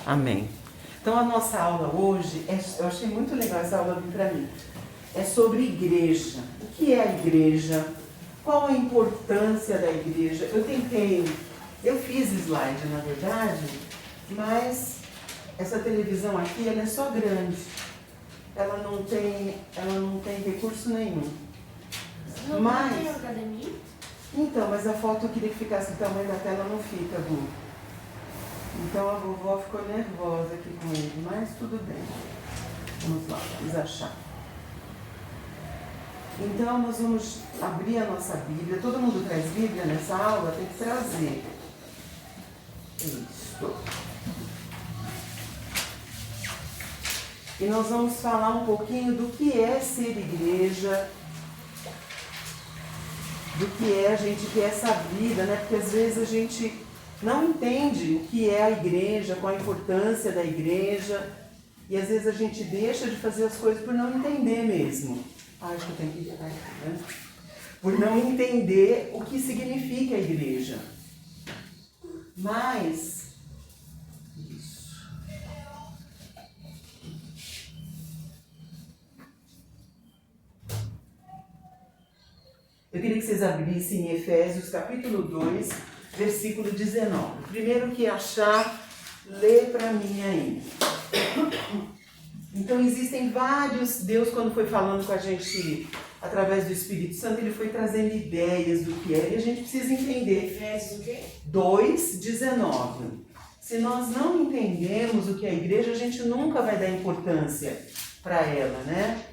Amém. Então a nossa aula hoje, eu achei muito legal essa aula para mim, é sobre igreja. O que é a igreja? Qual a importância da igreja? Eu fiz slide na verdade, mas essa televisão aqui ela é só grande. Ela não tem recurso nenhum. Não tem academia? Então, mas a foto eu queria que ficasse o tamanho da tela, não fica, Bu. Então a vovó ficou nervosa aqui com ele, mas tudo bem. Vamos lá, vamos achar. Então nós vamos abrir a nossa Bíblia. Todo mundo traz Bíblia nessa aula? Tem que trazer. Isso. E nós vamos falar um pouquinho do que é ser igreja, do que é a gente ter essa vida, né? Porque às vezes a gente não entende o que é a igreja, qual a importância da igreja, e às vezes a gente deixa de fazer as coisas por não entender mesmo. Acho que eu tenho que ficar aqui, né? Por não entender o que significa a igreja. Mas, isso. Eu queria que vocês abrissem em Efésios capítulo 2, versículo 19. Primeiro que achar, lê para mim aí. Então existem vários, Deus quando foi falando com a gente através do Espírito Santo, ele foi trazendo ideias do que é, e a gente precisa entender. Efésios o quê? 2, 19. Se nós não entendemos o que é a igreja, a gente nunca vai dar importância para ela, né?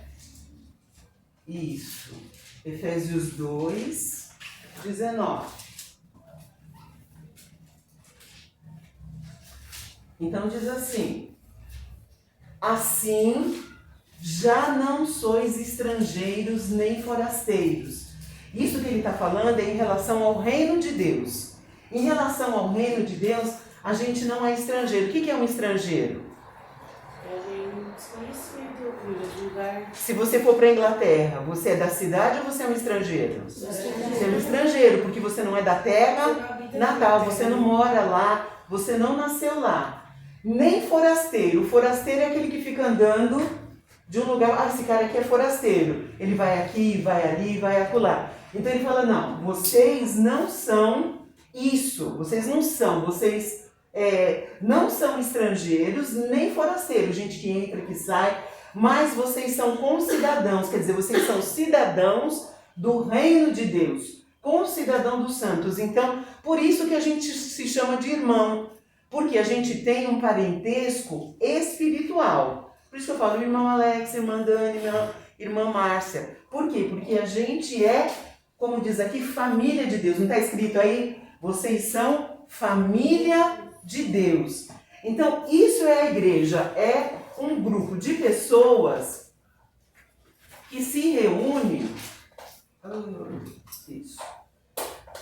Isso. Efésios 2, 19. Então diz assim: assim, já não sois estrangeiros nem forasteiros. Isso que ele está falando é em relação ao reino de Deus. Em relação ao reino de Deus, a gente não é estrangeiro. O que é um estrangeiro? É um desconhecido, de lugar. Se você for para a Inglaterra, você é da cidade ou você é um estrangeiro? Você é um estrangeiro, porque você não é da terra natal, você não mora lá, você não nasceu lá. Nem forasteiro. O forasteiro é aquele que fica andando de um lugar. Ah, esse cara aqui é forasteiro. Ele vai aqui, vai ali, vai acolá. Então ele fala, não, vocês não são isso. Vocês não são. Vocês não são estrangeiros, nem forasteiros. Gente que entra, que sai. Mas vocês são concidadãos. Quer dizer, vocês são cidadãos do reino de Deus. Concidadão dos santos. Então, por isso que a gente se chama de irmão. Porque a gente tem um parentesco espiritual. Por isso que eu falo irmão Alex, irmã Dani, irmã Márcia. Por quê? Porque a gente é, como diz aqui, família de Deus. Não está escrito aí? Vocês são família de Deus. Então, isso é a igreja. É um grupo de pessoas que se reúne isso,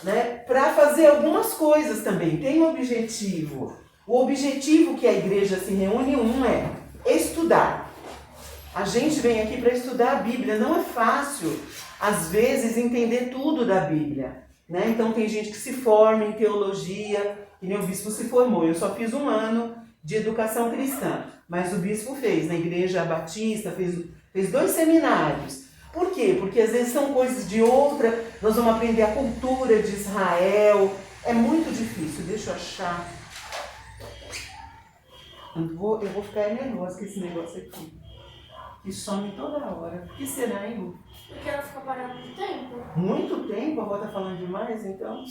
né, para fazer algumas coisas também. Tem um objetivo. O objetivo que a igreja se reúne, é estudar. A gente vem aqui para estudar a Bíblia. Não é fácil, às vezes, entender tudo da Bíblia, né? Então tem gente que se forma em teologia, que nem o bispo se formou. Eu só fiz 1 ano de educação cristã, mas o bispo fez na igreja batista, fez 2 seminários. Por quê? Porque às vezes são coisas de outra, nós vamos aprender a cultura de Israel. É muito difícil, deixa eu achar. Eu vou ficar nervosa com esse negócio aqui, que some toda hora. O que será, hein? Porque ela fica parada muito tempo. Muito tempo? A avó tá falando demais, então?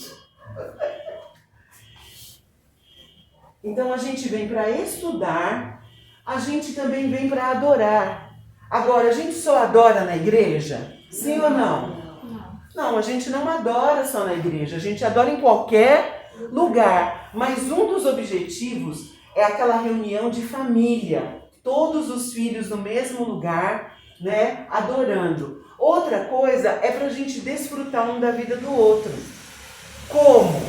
Então a gente vem para estudar, a gente também vem para adorar. Agora, a gente só adora na igreja? Sim ou não? Não, a gente não adora só na igreja, a gente adora em qualquer lugar. Mas um dos objetivos é aquela reunião de família, todos os filhos no mesmo lugar, né, adorando. Outra coisa é para a gente desfrutar um da vida do outro. Como?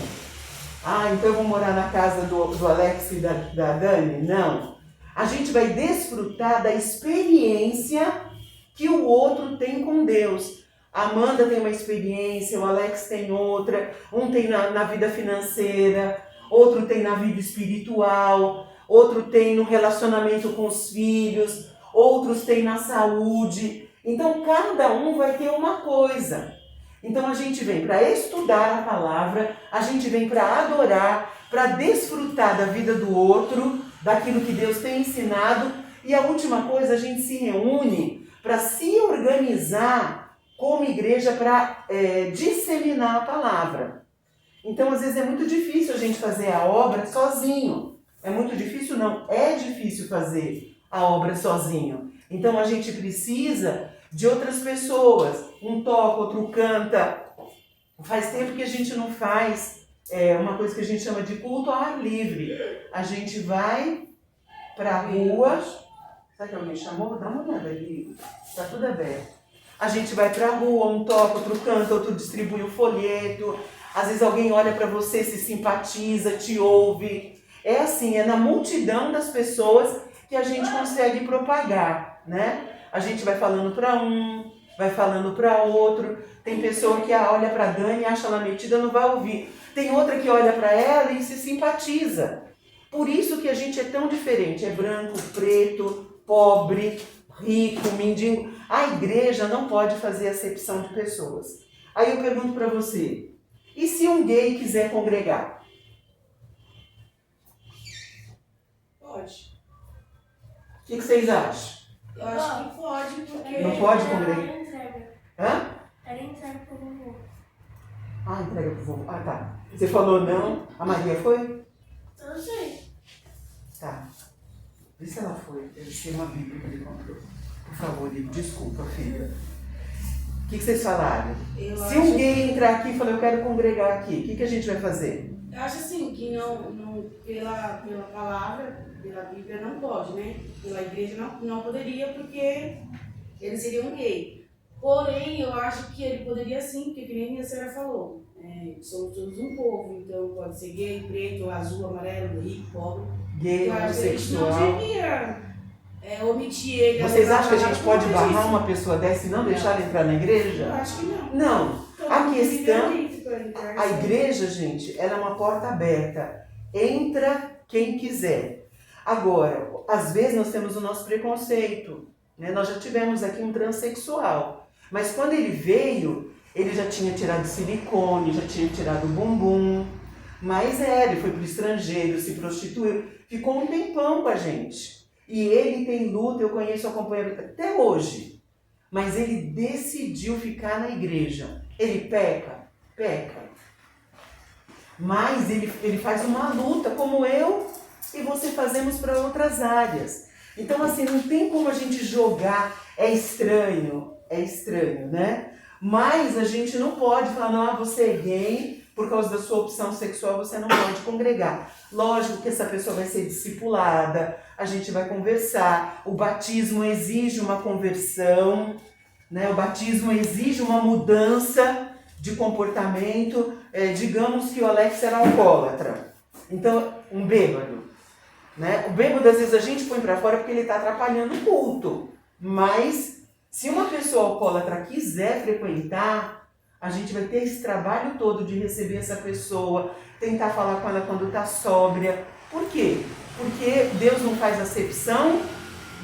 Ah, então eu vou morar na casa do Alex e da Dani? Não. A gente vai desfrutar da experiência que o outro tem com Deus. A Amanda tem uma experiência, o Alex tem outra, um tem na vida financeira, outro tem na vida espiritual, outro tem no relacionamento com os filhos, outros têm na saúde. Então, cada um vai ter uma coisa. Então, a gente vem para estudar a palavra, a gente vem para adorar, para desfrutar da vida do outro, daquilo que Deus tem ensinado. E a última coisa, a gente se reúne para se organizar como igreja para disseminar a palavra. Então, às vezes é muito difícil a gente fazer a obra sozinho. É muito difícil? Não. É difícil fazer a obra sozinho. Então, a gente precisa de outras pessoas. Um toca, outro canta. Faz tempo que a gente não faz uma coisa que a gente chama de culto ao ar livre. A gente vai para a rua. Sabe que alguém chamou? Dá uma olhada ali. Está tudo aberto. A gente vai para a rua, um toca, outro canta, outro distribui o folheto. Às vezes alguém olha para você, se simpatiza, te ouve. É assim, é na multidão das pessoas que a gente consegue propagar, né? A gente vai falando para um, vai falando para outro. Tem pessoa que olha para a Dani e acha ela metida, não vai ouvir. Tem outra que olha para ela e se simpatiza. Por isso que a gente é tão diferente. É branco, preto, pobre, rico, mendigo. A igreja não pode fazer acepção de pessoas. Aí eu pergunto para você, e se um gay quiser congregar? Pode. O que vocês acham? Eu acho que pode, porque... Não pode congregar? Era entrega. Hã? Era entrega pro vovô. Ah, entrega pro vovô. Ah, tá. Você falou não. A Maria foi? Eu não sei. Tá. Vê se ela foi. Deve ser uma Bíblia que ele comprou. Por favor, Liv, desculpa, filha. O que vocês falaram? Se um gay entrar aqui e falar, eu quero congregar aqui, o que a gente vai fazer? Eu acho assim, que pela palavra, pela Bíblia não pode, né? Pela igreja não poderia, porque eles seriam gay. Porém, eu acho que ele poderia sim, porque que nem a senhora falou. Somos todos um povo, então pode ser gay, preto, azul, amarelo, rico, pobre. Gay, Eu acho que a gente não homossexual. devia omitir ele. Vocês acham que a gente pode barrar isso? uma pessoa dessa e não deixar ela entrar na Eu igreja? acho que não. Não. Todo A mundo questão... livre pra entrar, A sim. igreja, gente, ela é uma porta aberta. Entra quem quiser. Agora, às vezes nós temos o nosso preconceito, né? Nós já tivemos aqui um transexual. Mas quando ele veio, ele já tinha tirado silicone, já tinha tirado o bumbum. Mas ele foi para o estrangeiro, se prostituiu. Ficou um tempão com a gente. E ele tem luta, eu conheço, acompanho até hoje. Mas ele decidiu ficar na igreja. Ele peca? Peca. Mas ele faz uma luta, como eu e você fazemos para outras áreas. Então, assim, não tem como a gente jogar, é estranho, né? Mas a gente não pode falar, não, você é gay, por causa da sua opção sexual, você não pode congregar. Lógico que essa pessoa vai ser discipulada, a gente vai conversar, o batismo exige uma conversão, né? O batismo exige uma mudança de comportamento. Digamos que o Alex era alcoólatra, então um bêbado, né? O bêbado às vezes a gente põe para fora porque ele está atrapalhando o culto, mas se uma pessoa alcoólatra quiser frequentar, a gente vai ter esse trabalho todo de receber essa pessoa, tentar falar com ela quando está sóbria. Por quê? Porque Deus não faz acepção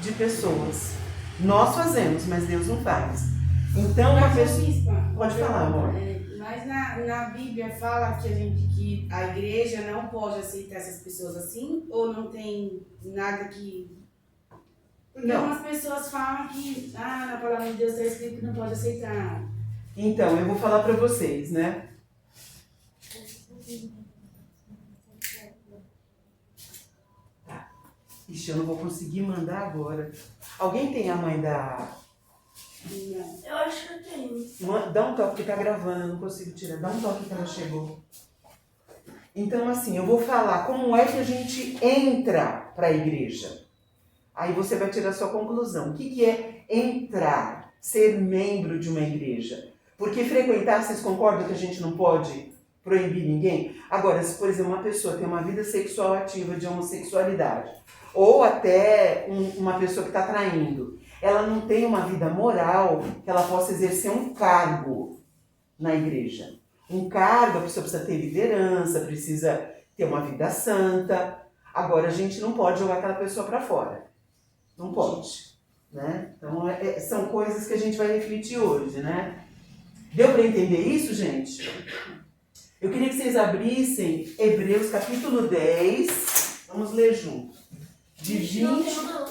de pessoas. Nós fazemos, mas Deus não faz. Então, uma pessoa... Pode falar, amor. Mas na Bíblia fala que a igreja não pode aceitar essas pessoas assim? Ou não tem nada que... Porque Não. algumas pessoas falam que na palavra de Deus está escrito que não pode aceitar. Então, eu vou falar para vocês, né? Tá. Ixi, eu não vou conseguir mandar agora. Alguém tem a mãe da... Não. Eu acho que eu tenho. Dá um toque que tá gravando, eu não consigo tirar. Dá um toque que ela chegou. Então, assim, eu vou falar como é que a gente entra para a igreja. Aí você vai tirar a sua conclusão. O que é entrar, ser membro de uma igreja? Porque frequentar, vocês concordam que a gente não pode proibir ninguém? Agora, se, por exemplo, uma pessoa tem uma vida sexual ativa de homossexualidade, ou até uma pessoa que está traindo, ela não tem uma vida moral que ela possa exercer um cargo na igreja. Um cargo, a pessoa precisa ter liderança, precisa ter uma vida santa. Agora, a gente não pode jogar aquela pessoa para fora. Não pode. Né? Então, são coisas que a gente vai refletir hoje, né? Deu para entender isso, gente? Eu queria que vocês abrissem Hebreus capítulo 10. Vamos ler junto. De 20...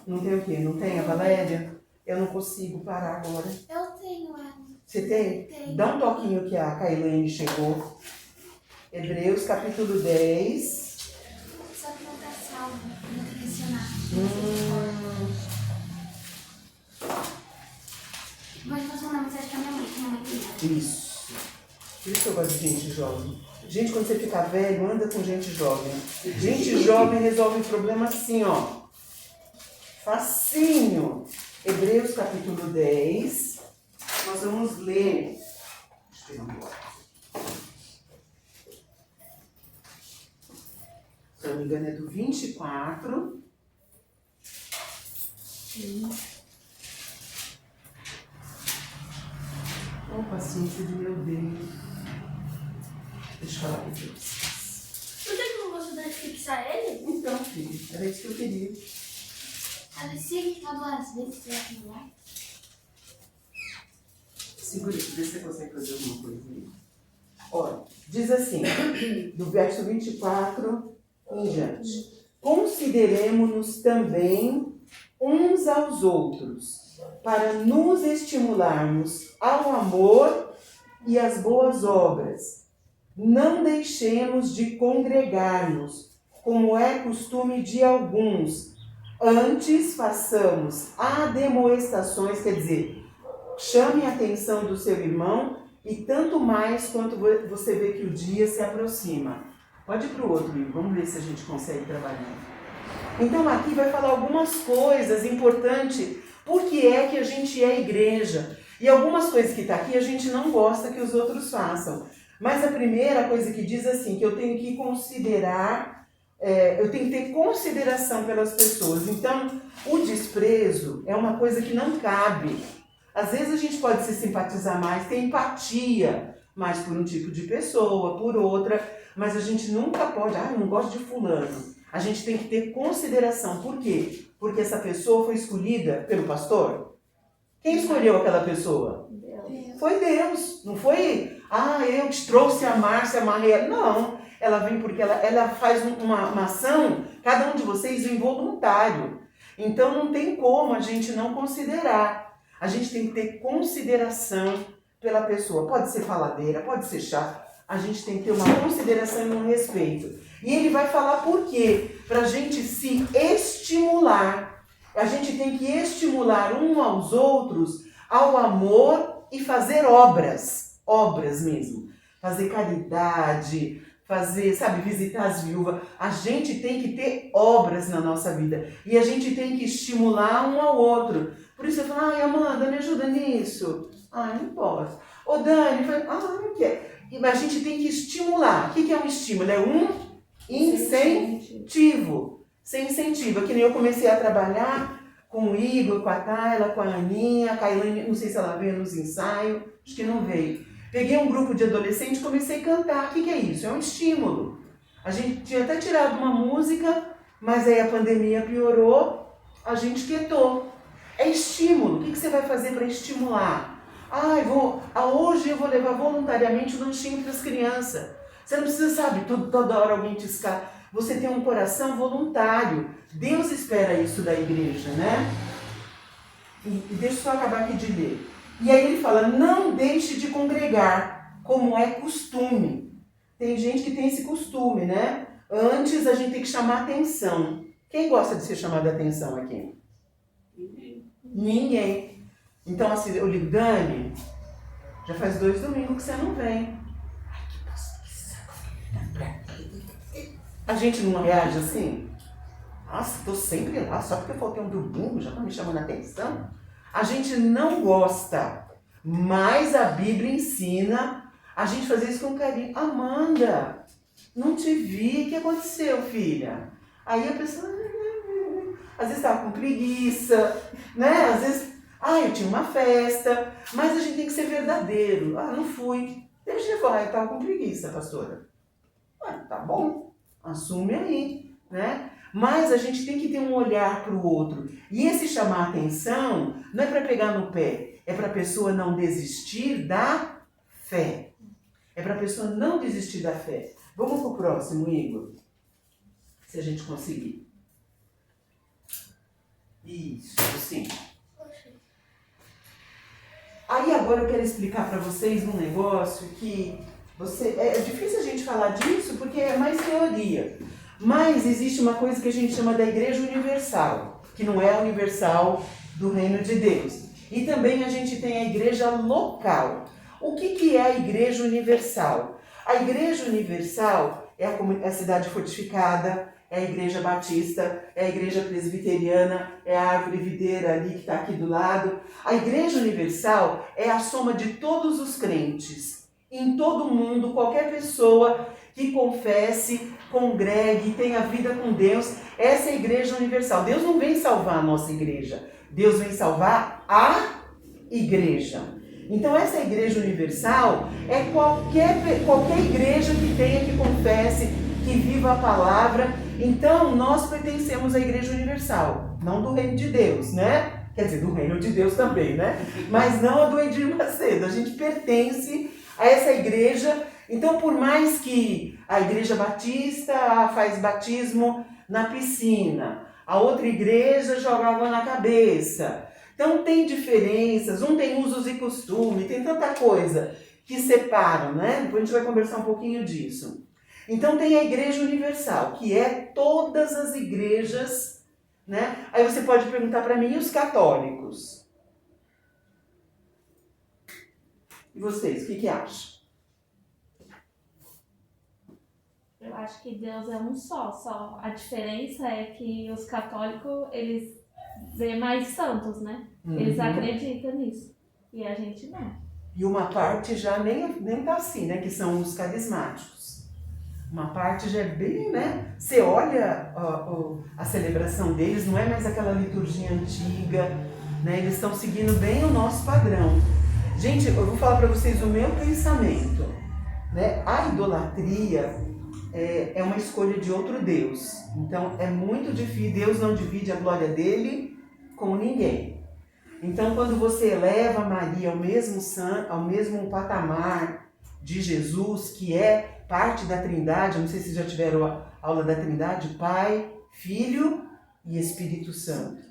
Não tem o quê? Não tem a Valéria? Eu não consigo parar agora. Eu tenho ela. Você tem? Tenho. Dá um toquinho que a Kailane chegou. Hebreus capítulo 10. Só que não tá salvo. Não tem que acionar. Mas passou uma mensagem pra minha mãe tem. Isso. Por isso que eu gosto de gente jovem. Gente, quando você ficar velho, anda com gente jovem. Gente jovem resolve problema assim, ó. Facinho. Hebreus capítulo 10. Nós vamos ler. Deixa eu pegar um bloco. Se eu não me engano, é do 24. Oh, paciência de meu Deus. Deixa eu falar com vocês. Por que você deve fixar ele? Então, filho, era isso que eu queria. A se ele tá duas vezes, você vai lá. Segura isso, vê se você consegue fazer alguma coisa aí. Olha, diz assim, do verso 24 em diante. Consideremo-nos também uns aos outros, para nos estimularmos ao amor e às boas obras. Não deixemos de congregar-nos, como é costume de alguns. Antes façamos admoestações, quer dizer, chame a atenção do seu irmão e tanto mais quanto você vê que o dia se aproxima. Pode ir para o outro livro, vamos ver se a gente consegue trabalhar. Então aqui vai falar algumas coisas importantes, porque é que a gente é igreja. E algumas coisas que está aqui a gente não gosta que os outros façam. Mas a primeira coisa que diz assim, que eu tenho que considerar, eu tenho que ter consideração pelas pessoas. Então, o desprezo é uma coisa que não cabe. Às vezes a gente pode se simpatizar mais, ter empatia mais por um tipo de pessoa, por outra, mas a gente nunca pode, eu não gosto de fulano. A gente tem que ter consideração. Por quê? Porque essa pessoa foi escolhida pelo pastor. Quem escolheu aquela pessoa? Deus. Foi Deus. Não foi, eu te trouxe a Márcia, amarrei ela. Não, ela vem porque ela faz uma ação, cada um de vocês involuntário. Então não tem como a gente não considerar. A gente tem que ter consideração pela pessoa. Pode ser faladeira, pode ser chata. A gente tem que ter uma consideração e um respeito. E ele vai falar por quê? Para a gente se estimular. A gente tem que estimular um aos outros ao amor e fazer obras. Obras mesmo. Fazer caridade, visitar as viúvas. A gente tem que ter obras na nossa vida. E a gente tem que estimular um ao outro. Por isso eu falo, Amanda, me ajuda nisso. Não posso. Ô Dani, não quer. Mas a gente tem que estimular. O que é um estímulo? É um incentivo. Sem incentivo. É que nem eu comecei a trabalhar com o Igor, com a Tayla, com a Aninha, a Kailane, não sei se ela veio nos ensaios, acho que não veio. Peguei um grupo de adolescentes e comecei a cantar. O que é isso? É um estímulo. A gente tinha até tirado uma música, mas aí a pandemia piorou, a gente quietou. É estímulo. O que você vai fazer para estimular? Hoje eu vou levar voluntariamente o lanchinho para as crianças. Você não precisa, toda hora alguém te escala. Você tem um coração voluntário. Deus espera isso da igreja, né? E deixa eu só acabar aqui de ler. E aí ele fala, não deixe de congregar, como é costume. Tem gente que tem esse costume, né? Antes a gente tem que chamar atenção. Quem gosta de ser chamado a atenção aqui? Ninguém. Então, assim, eu ligo, Dani, já faz 2 domingos que você não vem. A gente não reage assim? Nossa, tô sempre lá, só porque eu faltei um domingo, já tá me chamando a atenção. A gente não gosta, mas a Bíblia ensina a gente fazer isso com carinho. Amanda, não te vi, o que aconteceu, filha? Aí a pessoa, às vezes estava com preguiça, né? Às vezes, eu tinha uma festa, mas a gente tem que ser verdadeiro. Não fui. Deixa eu falar, eu estava com preguiça, pastora. Tá bom, assume aí. né? Mas a gente tem que ter um olhar para o outro. E esse chamar atenção não é para pegar no pé, é para a pessoa não desistir da fé. É para a pessoa não desistir da fé. Vamos para o próximo, Igor? Se a gente conseguir. Isso, sim. Aí agora eu quero explicar para vocês um negócio que é difícil a gente falar disso porque é mais teoria. Mas existe uma coisa que a gente chama da Igreja Universal, que não é a universal do Reino de Deus. E também a gente tem a Igreja Local. O que é a Igreja Universal? A Igreja Universal é a cidade fortificada, é a Igreja Batista, é a Igreja Presbiteriana, é a Árvore Videira ali que está aqui do lado. A Igreja Universal é a soma de todos os crentes. Em todo o mundo, qualquer pessoa que confesse, congregue, tenha vida com Deus, essa é a Igreja Universal. Deus não vem salvar a nossa igreja, Deus vem salvar a igreja. Então essa Igreja Universal é qualquer igreja que tenha, que confesse, que viva a palavra. Então nós pertencemos à Igreja Universal, não do Reino de Deus, né? Quer dizer, do Reino de Deus também, né? Mas não a do Edir Macedo. A gente pertence a essa igreja. Então, por mais que a Igreja Batista faz batismo na piscina, a outra igreja joga água na cabeça. Então, tem diferenças, um tem usos e costumes, tem tanta coisa que separam, né? Depois a gente vai conversar um pouquinho disso. Então, tem a Igreja Universal, que é todas as igrejas, né? Aí você pode perguntar para mim, e os católicos? E vocês, o que acham? Eu acho que Deus é um só. A diferença é que os católicos, eles vê mais santos, né? Eles acreditam nisso. E a gente não. E uma parte já nem tá assim, né? Que são os carismáticos. Uma parte já é bem, né? Você olha a celebração deles, não é mais aquela liturgia antiga, né? Eles estão seguindo bem o nosso padrão. Gente, eu vou falar para vocês o meu pensamento, né? A idolatria é uma escolha de outro Deus. Então é muito difícil, Deus não divide a glória dele com ninguém. Então quando você eleva Maria ao mesmo patamar de Jesus, que é parte da Trindade, não sei se já tiveram a aula da Trindade, Pai, Filho e Espírito Santo.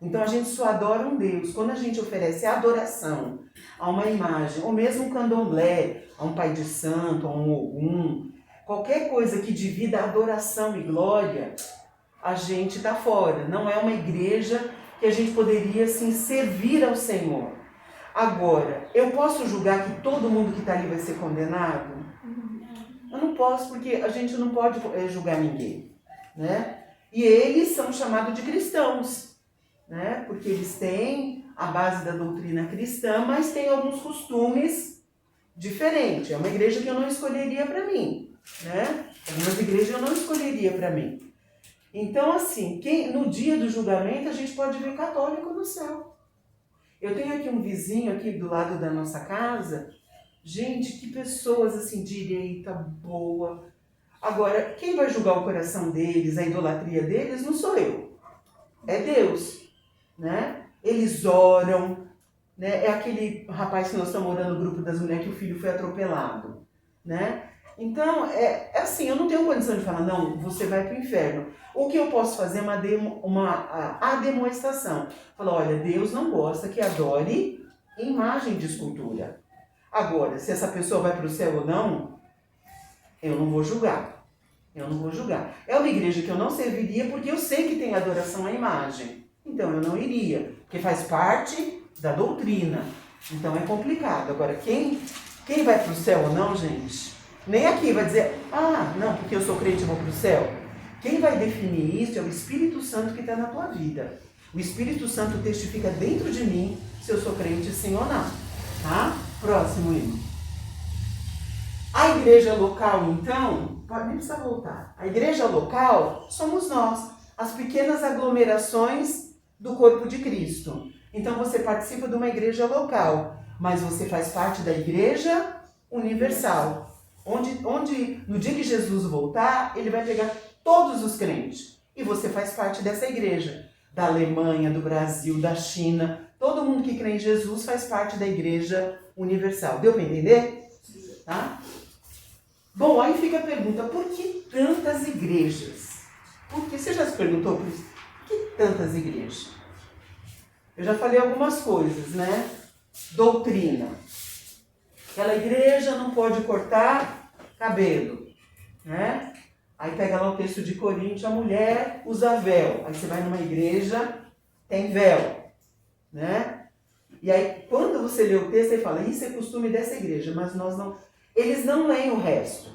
Então a gente só adora um Deus. Quando a gente oferece adoração a uma imagem, ou mesmo um candomblé, a um pai de santo, a um ogum, qualquer coisa que divida adoração e glória, a gente está fora. Não é uma igreja que a gente poderia, assim, servir ao Senhor. Agora, eu posso julgar que todo mundo que está ali vai ser condenado? Eu não posso, porque a gente não pode julgar ninguém, né? E eles são chamados de cristãos, né? Porque eles têm a base da doutrina cristã, mas têm alguns costumes diferentes. É uma igreja que eu não escolheria para mim, né? Algumas igrejas eu não escolheria para mim. Então, assim, no dia do julgamento, a gente pode ver católico no céu. Eu tenho aqui um vizinho aqui do lado da nossa casa. Gente, que pessoas, assim, direita, boa. Agora, quem vai julgar o coração deles, a idolatria deles, não sou eu. É Deus, né? Eles oram, né? É aquele rapaz que nós estamos orando no grupo das mulheres que o filho foi atropelado, né? Então, é assim, eu não tenho condição de falar, não, você vai para o inferno. O que eu posso fazer é uma demonstração. Falar, olha, Deus não gosta que adore imagem de escultura. Agora, se essa pessoa vai para o céu ou não, eu não vou julgar. Eu não vou julgar. É uma igreja que eu não serviria porque eu sei que tem adoração à imagem. Então, eu não iria, porque faz parte da doutrina. Então, é complicado. Agora, quem vai para o céu ou não, gente... Nem aqui vai dizer, não, porque eu sou crente e vou para o céu. Quem vai definir isso é o Espírito Santo que está na tua vida. O Espírito Santo testifica dentro de mim se eu sou crente sim ou não. Tá? Próximo, Igor. A igreja local, então, nem precisa voltar. A igreja local somos nós, as pequenas aglomerações do corpo de Cristo. Então você participa de uma igreja local, mas você faz parte da igreja universal. Onde no dia que Jesus voltar, ele vai pegar todos os crentes. E você faz parte dessa igreja. Da Alemanha, do Brasil, da China. Todo mundo que crê em Jesus faz parte da igreja universal. Deu para entender? Tá? Bom, aí fica a pergunta, por que tantas igrejas? Por que? Você já se perguntou por isso? Por que tantas igrejas? Eu já falei algumas coisas, né? Doutrina. Aquela igreja não pode cortar cabelo, né? Aí pega lá o texto de Coríntios, a mulher usa véu. Aí você vai numa igreja, tem véu, né? E aí quando você lê o texto, você fala, isso é costume dessa igreja, mas nós não... Eles não leem o resto,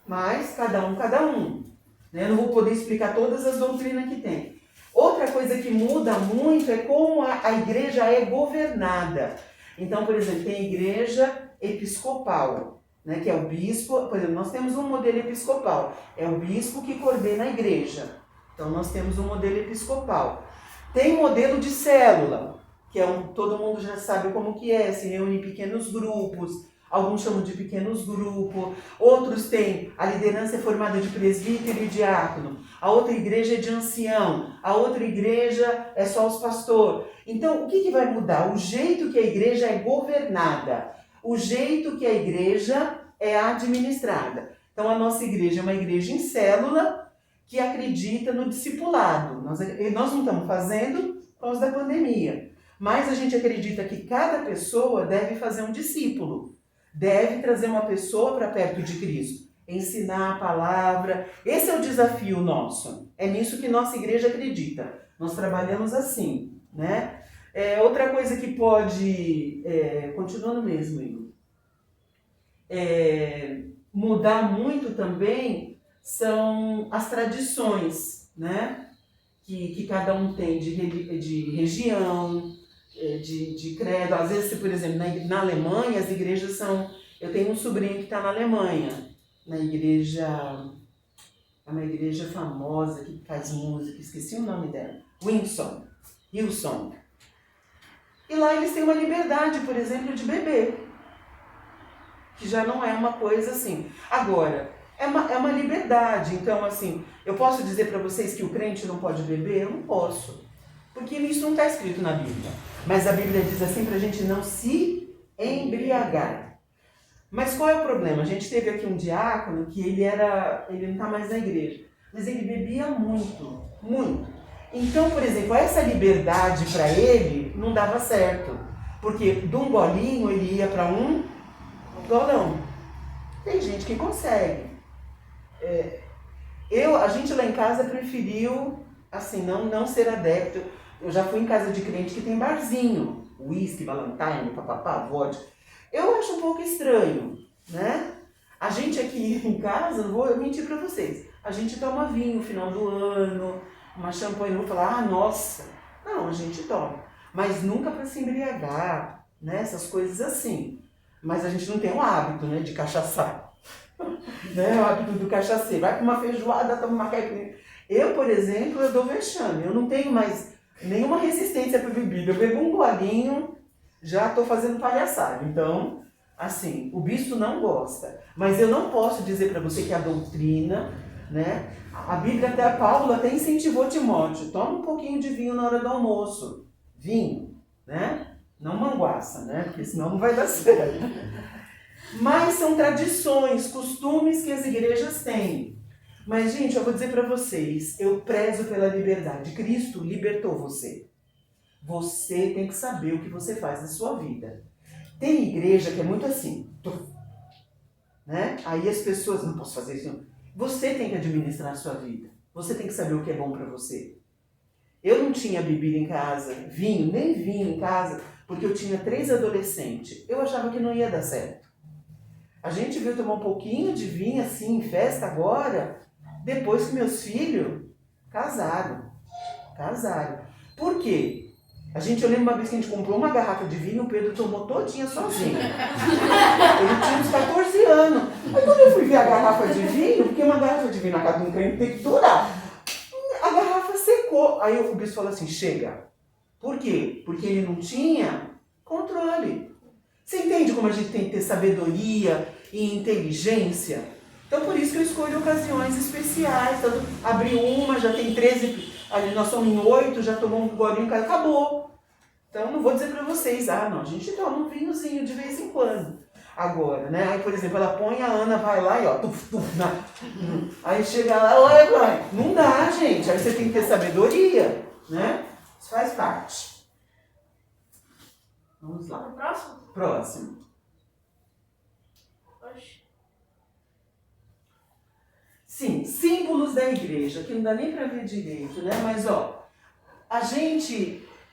mas cada um. Né? Eu não vou poder explicar todas as doutrinas que tem. Outra coisa que muda muito é como a igreja é governada. Então, por exemplo, tem a igreja episcopal, né, que é o bispo. Por exemplo, nós temos um modelo episcopal. É o bispo que coordena a igreja. Então, nós temos um modelo episcopal. Tem modelo de célula, que é todo mundo já sabe como que é, se reúne em pequenos grupos. Alguns chamam de pequenos grupos, outros têm a liderança é formada de presbítero e diácono, a outra igreja é de ancião, a outra igreja é só os pastores. Então, o que vai mudar? O jeito que a igreja é governada, o jeito que a igreja é administrada. Então, a nossa igreja é uma igreja em célula que acredita no discipulado. Nós não estamos fazendo por causa da pandemia, mas a gente acredita que cada pessoa deve fazer um discípulo. Deve trazer uma pessoa para perto de Cristo, ensinar a palavra. Esse é o desafio nosso. É nisso que nossa igreja acredita. Nós trabalhamos assim, né? Outra coisa que pode, continuando mesmo, Igor, mudar muito também são as tradições, né? Que cada um tem de região, de credo. Às vezes, por exemplo, na Alemanha, as igrejas são... Eu tenho um sobrinho que está na Alemanha, na igreja... É uma igreja famosa que faz música, esqueci o nome dela. Hillsong. E lá eles têm uma liberdade, por exemplo, de beber. Que já não é uma coisa assim. Agora, é uma liberdade. Então, assim, eu posso dizer para vocês que o crente não pode beber? Eu não posso. Porque isso não está escrito na Bíblia. Mas a Bíblia diz assim para a gente não se embriagar. Mas qual é o problema? A gente teve aqui um diácono que ele não está mais na igreja, mas ele bebia muito, muito. Então, por exemplo, essa liberdade para ele não dava certo. Porque de um golinho ele ia para um golão. Tem gente que consegue. A gente lá em casa preferiu, assim, não ser adepto. Eu já fui em casa de crente que tem barzinho, whisky, valentine, papapá, vodka. Eu acho um pouco estranho, né? A gente aqui em casa, não vou mentir para vocês, a gente toma vinho no final do ano, uma champanhe, não vou falar, nossa. Não, a gente toma, mas nunca para se embriagar, né? Essas coisas assim. Mas a gente não tem o hábito, né, de cachaçar. Né? O hábito do cachaceiro. Vai para uma feijoada, toma uma caipirinha. Eu, por exemplo, eu dou vexame. Eu não tenho mais nenhuma resistência para bebida. Eu bebo um golinho, já estou fazendo palhaçada. Então, assim, o bispo não gosta. Mas eu não posso dizer para você que a doutrina, né? A Bíblia, a Paulo até incentivou Timóteo. Toma um pouquinho de vinho na hora do almoço. Vinho, né? Não manguaça, né? Porque senão não vai dar certo. Mas são tradições, costumes que as igrejas têm. Mas, gente, eu vou dizer para vocês, eu prezo pela liberdade. Cristo libertou você. Você tem que saber o que você faz na sua vida. Tem igreja que é muito assim, né? Aí as pessoas, não posso fazer isso. Você tem que administrar a sua vida. Você tem que saber o que é bom para você. Eu não tinha bebida em casa, nem vinho em casa, porque eu tinha 3 adolescentes. Eu achava que não ia dar certo. A gente veio tomar um pouquinho de vinho assim em festa agora, depois que meus filhos casaram. Por quê? Eu lembro uma vez que a gente comprou uma garrafa de vinho e o Pedro tomou todinha sozinho. Ele tinha uns 14 anos. Aí quando eu fui ver a garrafa de vinho, porque uma garrafa de vinho na casa de um crente tem que durar, a garrafa secou. Aí o bispo falou assim, chega. Por quê? Porque ele não tinha controle. Você entende como a gente tem que ter sabedoria e inteligência? Então por isso que eu escolho ocasiões especiais. Tanto abri uma, já tem 13, ali nós somos em 8, já tomou um golinho, acabou. Então não vou dizer para vocês, não, a gente toma um vinhozinho de vez em quando. Agora, né? Aí, por exemplo, ela põe, a Ana vai lá e ó, aí chega lá, olha, vai. Não dá, gente. Aí você tem que ter sabedoria, né? Isso faz parte. Vamos lá. O próximo? Próximo. Oxe. Sim, símbolos da igreja, que não dá nem para ver direito, né? Mas ó,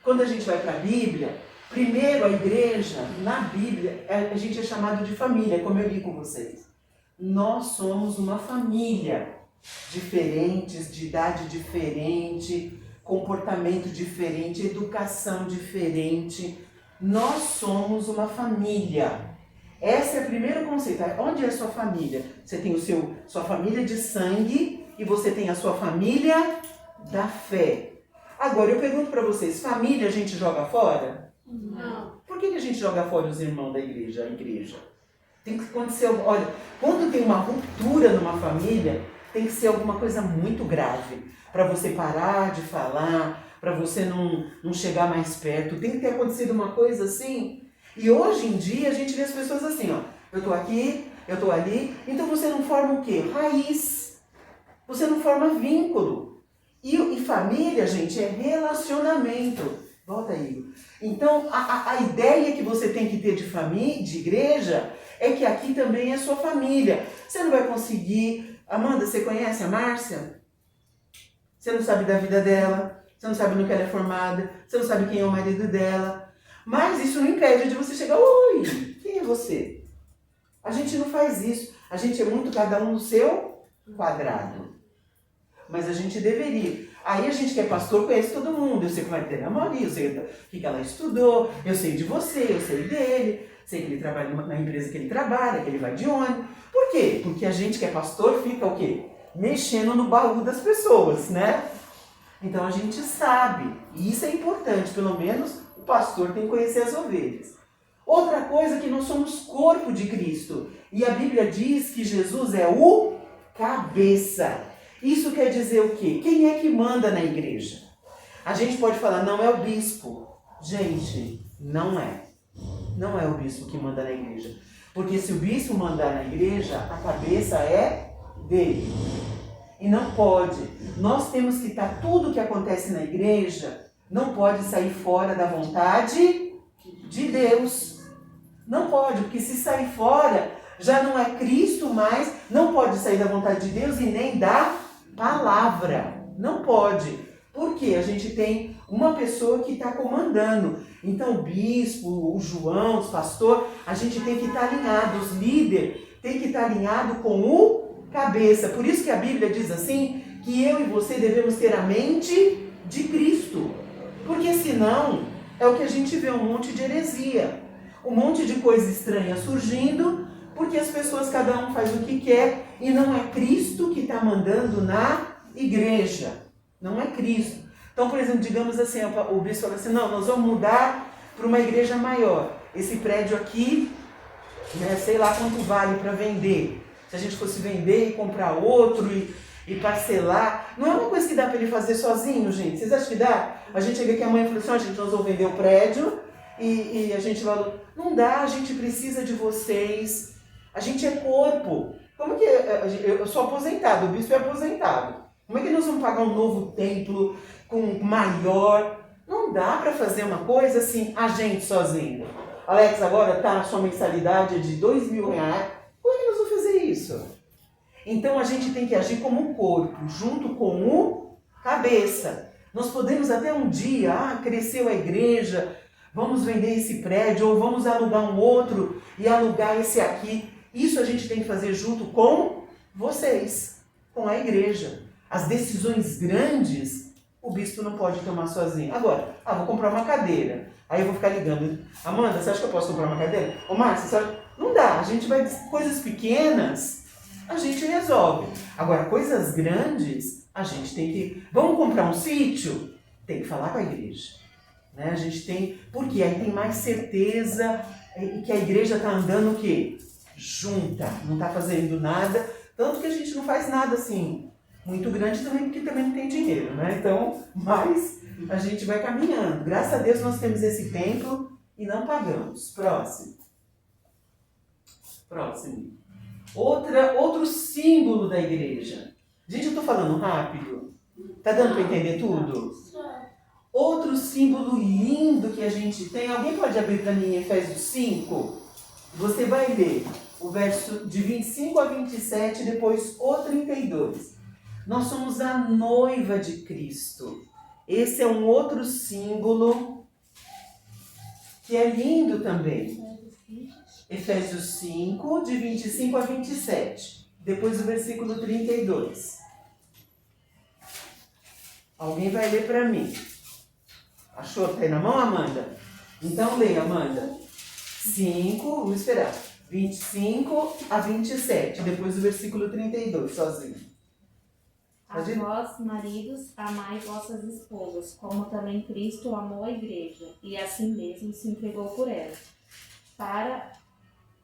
quando a gente vai para a Bíblia, primeiro a igreja, na Bíblia, a gente é chamado de família, como eu li com vocês. Nós somos uma família, diferentes, de idade diferente, comportamento diferente, educação diferente. Nós somos uma família. Esse é o primeiro conceito. Onde é a sua família? Você tem sua família de sangue e você tem a sua família da fé. Agora, eu pergunto para vocês, família a gente joga fora? Não. Por que a gente joga fora os irmãos da igreja, a igreja? Tem que acontecer, olha, quando tem uma ruptura numa família, tem que ser alguma coisa muito grave. Para você parar de falar, para você não chegar mais perto. Tem que ter acontecido uma coisa assim. E hoje em dia a gente vê as pessoas assim, ó. Eu tô aqui, eu tô ali. Então você não forma o quê? Raiz. Você não forma vínculo. E família, gente, é relacionamento. Volta aí. Então, a ideia que você tem que ter de família, de igreja, é que aqui também é sua família. Você não vai conseguir... Amanda, você conhece a Márcia? Você não sabe da vida dela, você não sabe no que ela é formada, você não sabe quem é o marido dela. Mas isso não impede de você chegar, oi, quem é você? A gente não faz isso. A gente é muito cada um no seu quadrado. Mas a gente deveria. Aí a gente que é pastor conhece todo mundo. Eu sei como é que é a Maria, eu sei o que ela estudou, eu sei de você, eu sei dele, sei que ele trabalha na empresa que ele trabalha, que ele vai de ônibus. Por quê? Porque a gente que é pastor fica o quê? Mexendo no baú das pessoas, né? Então a gente sabe. E isso é importante, pelo menos o pastor tem que conhecer as ovelhas. Outra coisa é que nós somos corpo de Cristo. E a Bíblia diz que Jesus é o cabeça. Isso quer dizer o quê? Quem é que manda na igreja? A gente pode falar, não é o bispo. Gente, não é. Não é o bispo que manda na igreja. Porque se o bispo mandar na igreja, a cabeça é dele. E não pode. Nós temos que estar, tudo que acontece na igreja, não pode sair fora da vontade de Deus. Não pode, porque se sair fora, já não é Cristo mais, não pode sair da vontade de Deus e nem da palavra. Não pode. Porque a gente tem uma pessoa que está comandando. Então o bispo, o João, o pastor, a gente tem que estar alinhado. Os líderes têm que estar alinhados com o cabeça. Por isso que a Bíblia diz assim, que eu e você devemos ter a mente de Cristo. Porque senão é o que a gente vê, um monte de heresia. Um monte de coisa estranha surgindo, porque as pessoas, cada um faz o que quer, e não é Cristo que está mandando na igreja. Não é Cristo. Então, por exemplo, digamos assim, o bispo fala assim, não, nós vamos mudar para uma igreja maior. Esse prédio aqui, né, sei lá quanto vale para vender. Se a gente fosse vender e comprar outro e parcelar, não é uma coisa que dá para ele fazer sozinho, gente. Vocês acham que dá? A gente chega aqui amanhã e fala assim, gente, nós vamos vender o prédio e a gente vai... Não dá, a gente precisa de vocês. A gente é corpo. Como que... Eu sou aposentado, o bispo é aposentado. Como é que nós vamos pagar um novo templo com maior? Não dá para fazer uma coisa assim, a gente sozinho. Alex, agora tá, a sua mensalidade é de R$2.000. Como é que nós vamos fazer isso? Então a gente tem que agir como um corpo, junto com o cabeça. Nós podemos até um dia, cresceu a igreja, vamos vender esse prédio, ou vamos alugar um outro e alugar esse aqui. Isso a gente tem que fazer junto com vocês, com a igreja. As decisões grandes, o bispo não pode tomar sozinho. Agora, vou comprar uma cadeira. Aí eu vou ficar ligando. Amanda, você acha que eu posso comprar uma cadeira? Ô, Márcia, você acha... Não dá. A gente vai... Coisas pequenas, a gente resolve. Agora, coisas grandes, a gente tem que... Vamos comprar um sítio? Tem que falar com a igreja. Né? A gente tem... Porque aí tem mais certeza que a igreja está andando o quê? Junta. Não está fazendo nada... Tanto que a gente não faz nada assim muito grande também, porque também não tem dinheiro, né? Então, mas a gente vai caminhando. Graças a Deus nós temos esse templo e não pagamos. Próximo. Outro símbolo da igreja. Gente, eu tô falando rápido. Tá dando para entender tudo? Outro símbolo lindo que a gente tem. Alguém pode abrir para mim Efésios 5? Você vai ler o verso de 25 a 27, depois o 32. Nós somos a noiva de Cristo. Esse é um outro símbolo que é lindo também. Efésios 5, de 25 a 27. Depois o versículo 32. Alguém vai ler para mim. Achou? Tá aí na mão, Amanda? Então leia, Amanda. 5, vamos esperar. 25 a 27. Depois o versículo 32, sozinho. A vós, maridos, amai vossas esposas, como também Cristo amou a igreja, e assim mesmo se entregou por ela, para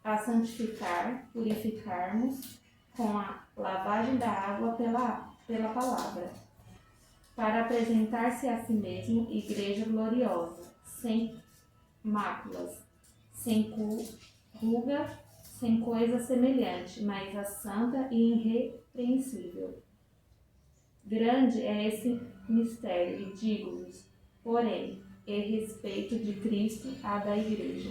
a santificar, purificarmos com a lavagem da água pela palavra, para apresentar-se a si mesmo igreja gloriosa, sem máculas, sem ruga, sem coisa semelhante, mas a santa e irrepreensível. Grande é esse mistério, e digo-vos, porém, em respeito de Cristo, a da igreja.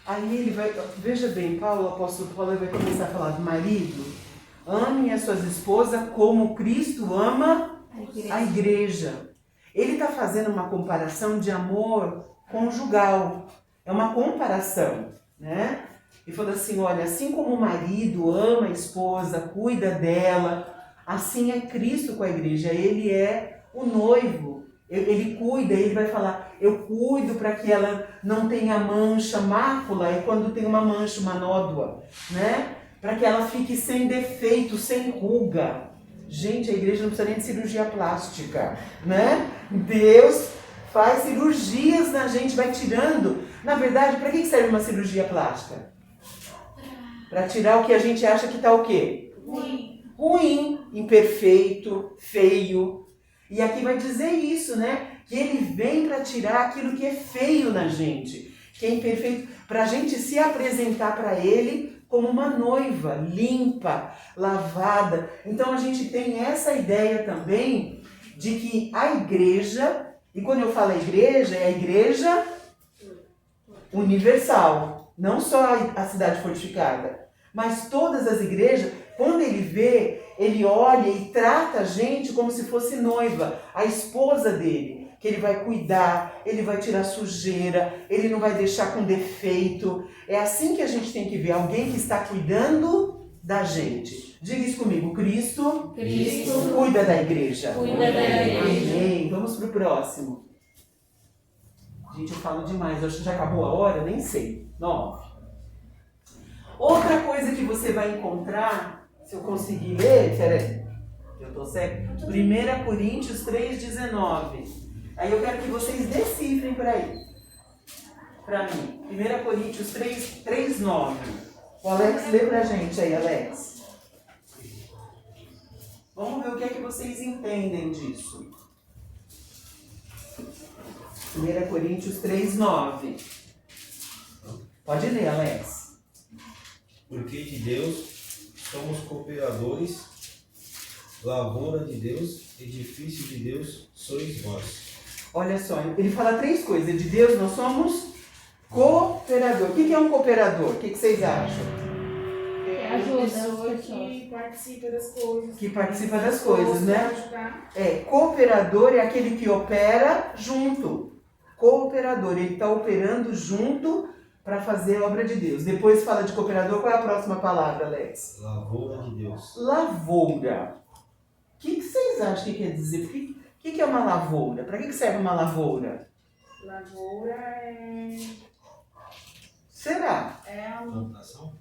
Aí ele vai, veja bem, o apóstolo Paulo vai começar a falar do marido. Amem as suas esposas como Cristo ama a igreja. Ele está fazendo uma comparação de amor conjugal. É uma comparação, né? Ele falou assim, olha, assim como o marido ama a esposa, cuida dela, assim é Cristo com a igreja. Ele é o noivo. Ele cuida, ele vai falar, eu cuido para que ela não tenha mancha, mácula, é quando tem uma mancha, uma nódoa, né? Para que ela fique sem defeito, sem ruga. Gente, a igreja não precisa nem de cirurgia plástica, né? Deus faz cirurgias na gente, vai tirando. Na verdade, para que serve uma cirurgia plástica? Para tirar o que a gente acha que está o quê? Ruim, imperfeito, feio. E aqui vai dizer isso, né? Que ele vem para tirar aquilo que é feio na gente, que é imperfeito, para a gente se apresentar para ele como uma noiva, limpa, lavada. Então a gente tem essa ideia também de que a igreja, e quando eu falo igreja, é a igreja universal, não só a cidade fortificada, mas todas as igrejas. Quando ele vê, ele olha e trata a gente como se fosse noiva, a esposa dele, que ele vai cuidar, ele vai tirar sujeira, ele não vai deixar com defeito. É assim que a gente tem que ver alguém que está cuidando da gente. Diga isso comigo, Cristo cuida da igreja. Amém. Vamos para o próximo. Gente, eu falo demais, acho que já acabou a hora, nem sei. 9. Outra coisa que você vai encontrar, se eu conseguir ler, peraí, eu tô certo. 1 Coríntios 3,19. Aí eu quero que vocês decifrem para mim. 1 Coríntios 3,9. O Alex lê pra gente aí, Alex. Vamos ver o que é que vocês entendem disso. 1 Coríntios 3,9. Pode ler, Alex. Porque de Deus somos cooperadores, lavoura de Deus, edifício de Deus sois vós. Olha só, ele fala 3 coisas. De Deus nós somos cooperador. O que é um cooperador? O que vocês acham? É Ajuda a as pessoa pessoas. que participa das coisas. Que participa das coisas, né? Ajudar. Cooperador é aquele que opera junto. Cooperador, ele está operando junto para fazer a obra de Deus. Depois fala de cooperador, qual é a próxima palavra, Alex? Lavoura de Deus. Lavoura. O que vocês acham que quer dizer? O que é uma lavoura? Para que serve uma lavoura? Lavoura é... Será? Plantação?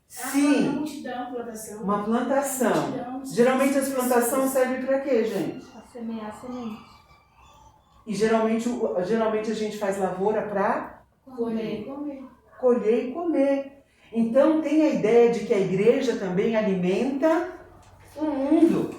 Sim, Uma multidão, plantação. uma plantação. Geralmente as plantações servem para quê, gente? A semear semente. E geralmente a gente faz lavoura para Comer. colher e comer. Então tem a ideia de que a igreja também alimenta o mundo.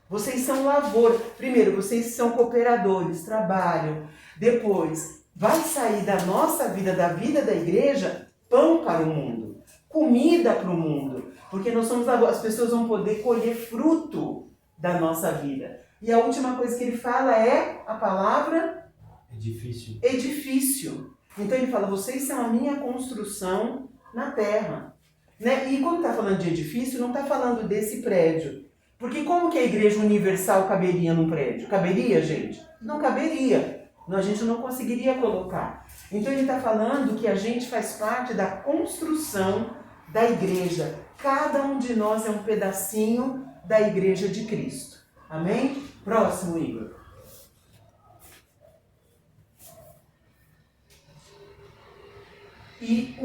Vocês são lavoura. Primeiro, vocês são cooperadores, trabalham. Depois, vai sair da nossa vida, da vida da igreja, pão para o mundo, comida para o mundo. Porque nós somos lavoura. As pessoas vão poder colher fruto da nossa vida. E a última coisa que ele fala é a palavra Edifício. edifício. Então ele fala, vocês são a minha construção na terra. Né? E quando está falando de edifício, não está falando desse prédio. Porque como que a igreja universal caberia num prédio? Caberia, gente? Não caberia. A gente não conseguiria colocar. Então ele está falando que a gente faz parte da construção da igreja. Cada um de nós é um pedacinho da igreja de Cristo. Amém? Próximo, Igor. E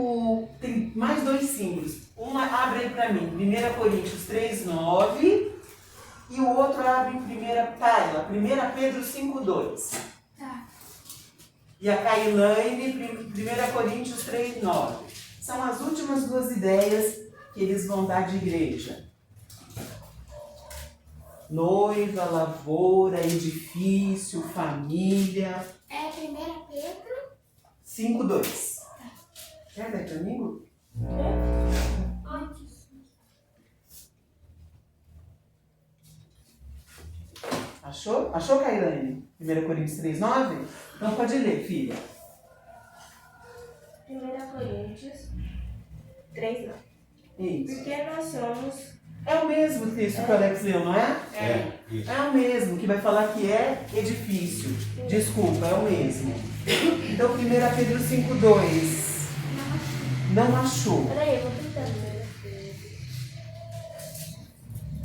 tem mais 2 símbolos. Uma abre aí para mim, 1 Coríntios 3:9 e o outro abre em 1 Pedro 5:2. Tá. E a Kailane, 1 Coríntios 3:9. São as últimas 2 ideias que eles vão dar de igreja. Noiva, lavoura, edifício, família. É 1 Pedro. 5:2. Quer dar comigo? Achou? Achou, Kailane? 1 Coríntios 3:9? Então pode ler, filha. 1 Coríntios 3:9. Isso. Porque nós somos. É o mesmo texto que o Alex leu, não é? Isso. É o mesmo, que vai falar que é edifício. Desculpa, é o mesmo. Então, 1 Pedro 5:2. Não achou. Peraí, eu vou tentar ler.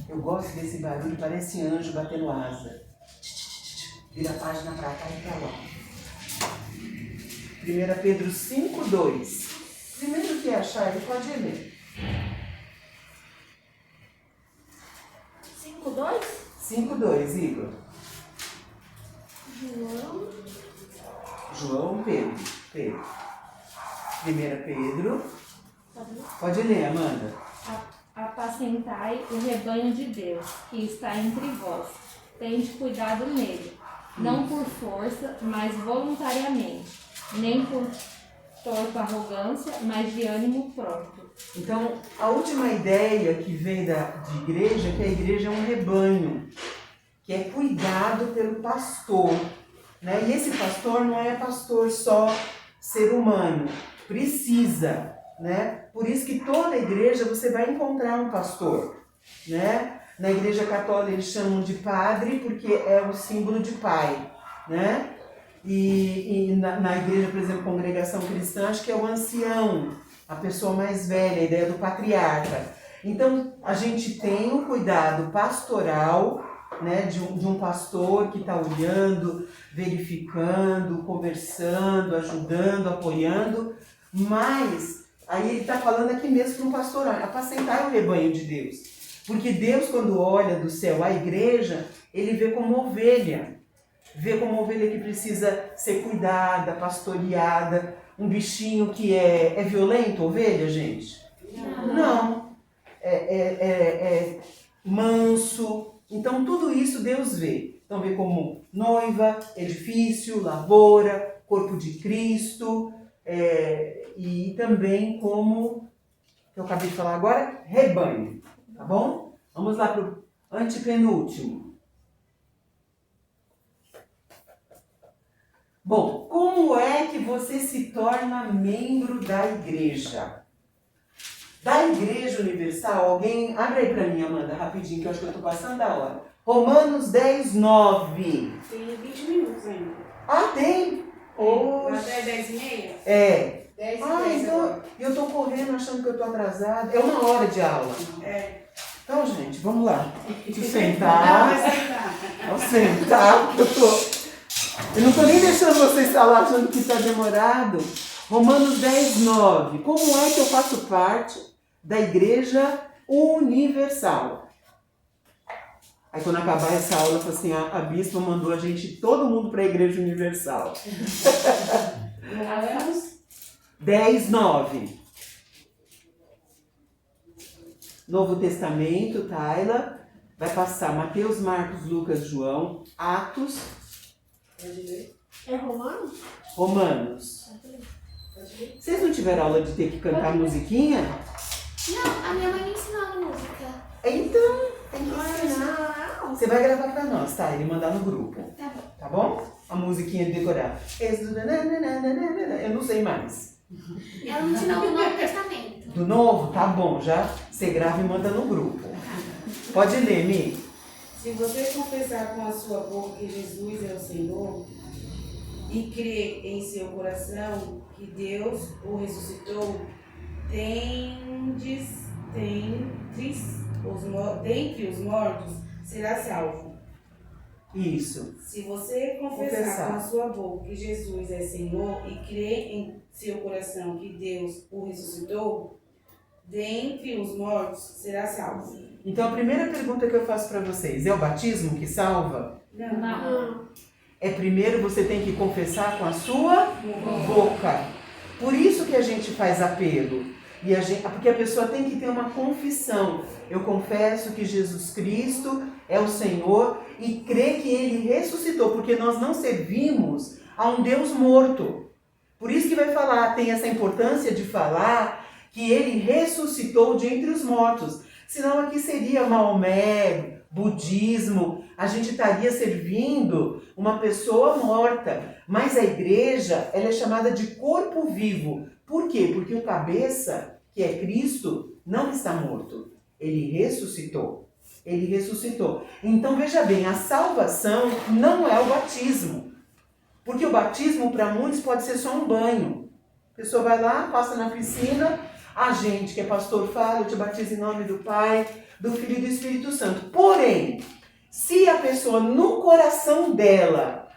Eu gosto desse barulho, parece anjo batendo asa. Vira a página pra cá e pra lá. 1 Pedro 5:2. Primeiro que achar, ele pode ler. 5:2? 5:2, Igor. João. Pedro. 1 Pedro. Pode ler, Amanda. Apacentai o rebanho de Deus, que está entre vós. Tende cuidado nele, não por força, mas voluntariamente, nem por torpe arrogância, mas de ânimo próprio. Então, a última ideia que vem de igreja é que a igreja é um rebanho, que é cuidado pelo pastor. Né? E esse pastor não é pastor só ser humano, precisa. Né? Por isso que toda igreja você vai encontrar um pastor. Né? Na igreja católica eles chamam de padre porque é o símbolo de pai. Né? E na igreja, por exemplo, congregação cristã, acho que é o ancião, a pessoa mais velha, a ideia do patriarca. Então, a gente tem um cuidado pastoral, né, de um pastor que está olhando, verificando, conversando, ajudando, apoiando, mas aí ele está falando aqui mesmo para um pastor, apacentar o rebanho de Deus. Porque Deus, quando olha do céu a igreja, ele vê como ovelha. Vê como uma ovelha que precisa ser cuidada, pastoreada. Um bichinho que é violento, ovelha, gente? Não. É manso. Então, tudo isso Deus vê. Então, vê como noiva, edifício, lavoura, corpo de Cristo. E também como, que eu acabei de falar agora, rebanho. Tá bom? Vamos lá para o antepenúltimo. Bom, como é que você se torna membro da igreja? Da Igreja Universal, alguém... Abre aí pra mim, Amanda, rapidinho, que eu acho que eu tô passando da hora. Romanos 10:9. Tem 20 minutos ainda. Ah, tem? Até 10h30? É. 10h10 Então agora. eu tô correndo achando que eu tô atrasada. É 1 hora de aula. Então, gente, vamos lá. Deixa eu sentar. Vai sentar. Vou sentar, porque eu não tô nem deixando vocês falar achando que está demorado. Romanos 10:9. Como é que eu faço parte da Igreja Universal? Aí quando acabar essa aula, eu falo assim, a bispa mandou a gente, todo mundo para a Igreja Universal. 10:9. Novo Testamento, Tayla. vai passar Mateus, Marcos, Lucas, João, Atos, Pode ler? É romano? Romanos. Pode ler? Vocês não tiveram aula de ter que cantar musiquinha? Não, a minha mãe me ensinou a música. Então, tem que ensinar. Você vai gravar pra nós, tá? Ele mandar no grupo. Tá bom. Tá bom? A musiquinha de decorar. Eu não sei mais. Ela me ensinou o Novo Testamento. Do novo? Tá bom, já você grava e manda no grupo. Pode ler, Mi. Se você confessar com a sua boca que Jesus é o Senhor e crer em seu coração que Deus o ressuscitou, dentre os mortos, será salvo. Isso. Se você confessar com a sua boca que Jesus é Senhor e crer em seu coração que Deus o ressuscitou, dentre os mortos, será salvo. Então a primeira pergunta que eu faço para vocês, é o batismo que salva? Não. Não. É primeiro você tem que confessar com a sua boca. Por isso que a gente faz apelo. Porque a pessoa tem que ter uma confissão. Eu confesso que Jesus Cristo é o Senhor e crê que Ele ressuscitou, porque nós não servimos a um Deus morto. Por isso que vai falar, tem essa importância de falar que Ele ressuscitou de entre os mortos. Senão aqui seria Maomé, budismo, a gente estaria servindo uma pessoa morta. Mas a igreja, ela é chamada de corpo vivo. Por quê? Porque o cabeça, que é Cristo, não está morto. Ele ressuscitou. Ele ressuscitou. Então veja bem, a salvação não é o batismo. Porque o batismo para muitos pode ser só um banho. A pessoa vai lá, passa na piscina, a gente que é pastor fala, eu te batizo em nome do Pai, do Filho e do Espírito Santo. Porém, se a pessoa no coração dela,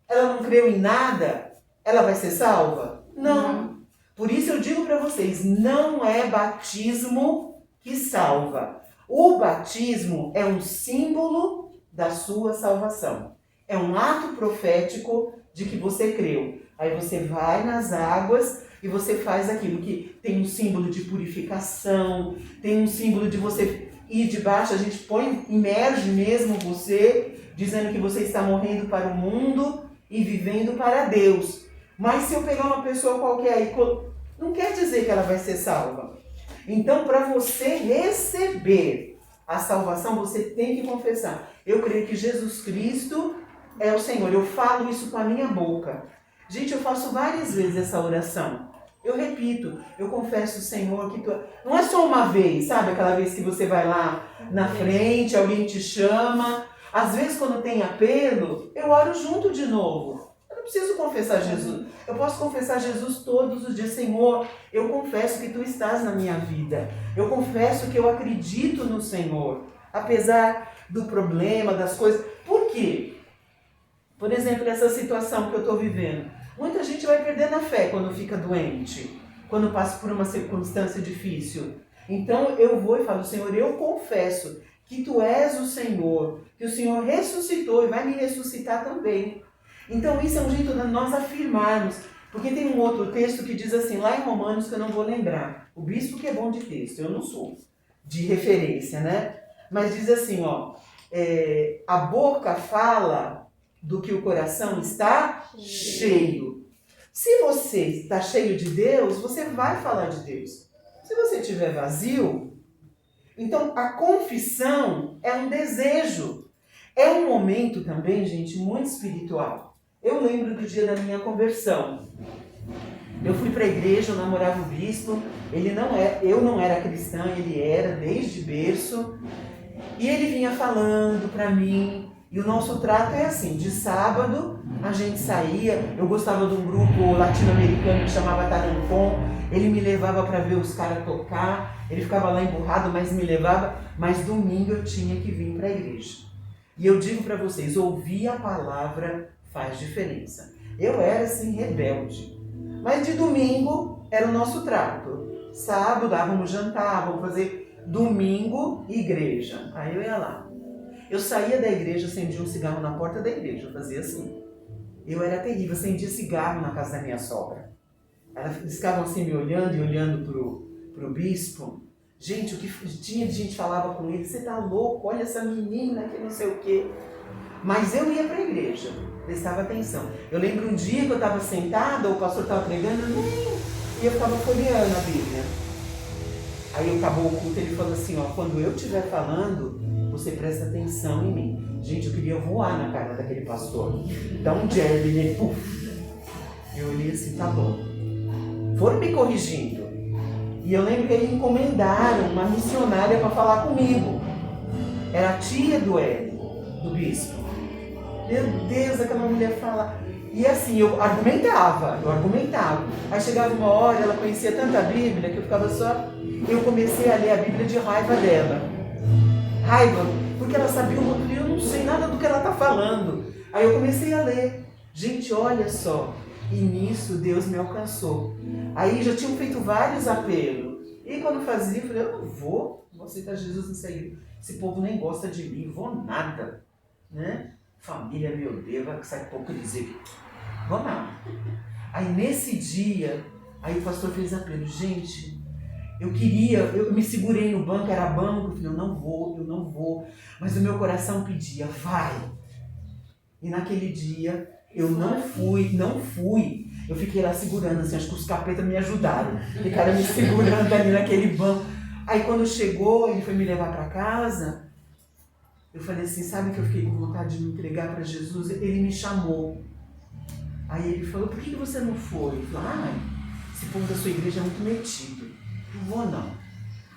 ela não creu em nada, ela vai ser salva? Não. Por isso eu digo para vocês, não é batismo que salva. O batismo é um símbolo da sua salvação. É um ato profético de que você creu. Aí você vai nas águas e você faz aquilo que tem um símbolo de purificação, tem um símbolo de você ir debaixo, a gente imerge mesmo você, dizendo que você está morrendo para o mundo e vivendo para Deus. Mas se eu pegar uma pessoa qualquer aí, não quer dizer que ela vai ser salva. Então, para você receber a salvação, você tem que confessar. Eu creio que Jesus Cristo é o Senhor. Eu falo isso com a minha boca. Gente, eu faço várias vezes essa oração. Eu repito, eu confesso, Senhor, que tu... Não é só uma vez, sabe? Aquela vez que você vai lá na frente, alguém te chama. Às vezes, quando tem apelo, eu oro junto de novo. Eu não preciso confessar Jesus. Eu posso confessar Jesus todos os dias. Senhor, eu confesso que tu estás na minha vida. Eu confesso que eu acredito no Senhor. Apesar do problema, das coisas. Por quê? Por exemplo, essa situação que eu estou vivendo. Muita gente vai perdendo a fé quando fica doente, quando passa por uma circunstância difícil. Então eu vou e falo, Senhor, eu confesso que tu és o Senhor, que o Senhor ressuscitou e vai me ressuscitar também. Então isso é um jeito de nós afirmarmos, porque tem um outro texto que diz assim, lá em Romanos, que eu não vou lembrar. O bispo que é bom de texto, eu não sou de referência, né? Mas diz assim, ó, a boca fala do que o coração está cheio. Se você está cheio de Deus, você vai falar de Deus. Se você estiver vazio, então a confissão é um desejo. É um momento também, gente, muito espiritual. Eu lembro do dia da minha conversão. Eu fui para a igreja, eu namorava o bispo, eu não era cristã, ele era desde berço. E ele vinha falando para mim. E o nosso trato é assim, de sábado a gente saía, eu gostava de um grupo latino-americano que chamava Tarancon, ele me levava para ver os caras tocar, ele ficava lá emburrado, mas me levava, mas domingo eu tinha que vir para a igreja. E eu digo para vocês, ouvir a palavra faz diferença. Eu era assim rebelde, mas de domingo era o nosso trato. Sábado, vamos jantar, vamos fazer domingo, igreja. Aí eu ia lá. Eu saía da igreja, acendia um cigarro na porta da igreja, eu fazia assim. Eu era terrível, acendia cigarro na casa da minha sogra. Eles ficavam assim me olhando e olhando pro bispo. Gente, o que tinha de gente falava com ele, você tá louco, olha essa menina que não sei o quê. Mas eu ia para a igreja, prestava atenção. Eu lembro um dia que eu estava sentada, o pastor estava pregando, e eu ficava folheando a Bíblia. Aí acabou o culto, ele falou assim, ó, quando eu estiver falando, você presta atenção em mim. Gente, eu queria voar na cara daquele pastor. Dá um jab nele, puf. Eu olhei assim, tá bom. Foram me corrigindo. E eu lembro que eles encomendaram uma missionária para falar comigo. Era a tia do Hélio, do bispo. Meu Deus, aquela mulher fala. E assim, eu argumentava. Aí chegava uma hora, ela conhecia tanta Bíblia que eu ficava só. Eu comecei a ler a Bíblia de raiva dela. Raiva, porque ela sabia eu não sei nada do que ela está falando. Aí eu comecei a ler. Gente, olha só. E nisso Deus me alcançou. Aí já tinham feito vários apelos. E quando fazia, eu falei, eu não vou aceitar Jesus nessa igreja. Esse povo nem gosta de mim, vou nada. Né? Família, meu Deus, vai sair pouco dizer. Vamos lá. Aí nesse dia, aí o pastor fez apelo. Gente, eu me segurei no banco, era banco. Eu falei, eu não vou. Mas o meu coração pedia, vai. E naquele dia, eu não fui. Eu fiquei lá segurando, assim, acho que os capetas me ajudaram. Ficaram me segurando ali naquele banco. Aí quando chegou, ele foi me levar para casa, eu falei assim, sabe que eu fiquei com vontade de me entregar para Jesus? Ele me chamou. Aí ele falou, por que você não foi? Eu falei, esse povo da sua igreja é muito metido. Não vou não.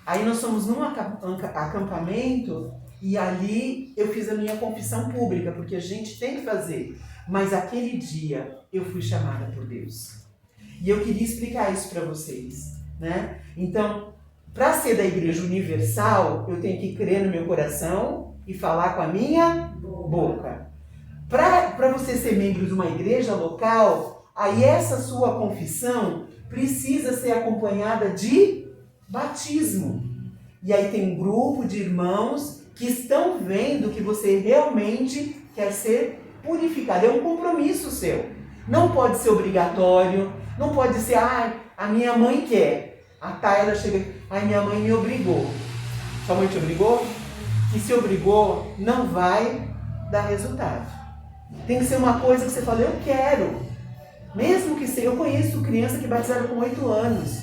Aí nós fomos num acampamento e ali eu fiz a minha confissão pública, porque a gente tem que fazer. Mas aquele dia eu fui chamada por Deus. E eu queria explicar isso para vocês, né? Então, para ser da Igreja Universal, eu tenho que crer no meu coração e falar com a minha boca. Para você ser membro de uma igreja local, aí essa sua confissão precisa ser acompanhada de batismo. E aí tem um grupo de irmãos que estão vendo que você realmente quer ser purificado. É um compromisso seu. Não pode ser obrigatório, não pode ser, a minha mãe quer. A Tayla chega, minha mãe me obrigou. Sua mãe te obrigou? E se obrigou, não vai dar resultado. Tem que ser uma coisa que você fala, eu quero. Mesmo que seja, eu conheço criança que batizaram com 8 anos,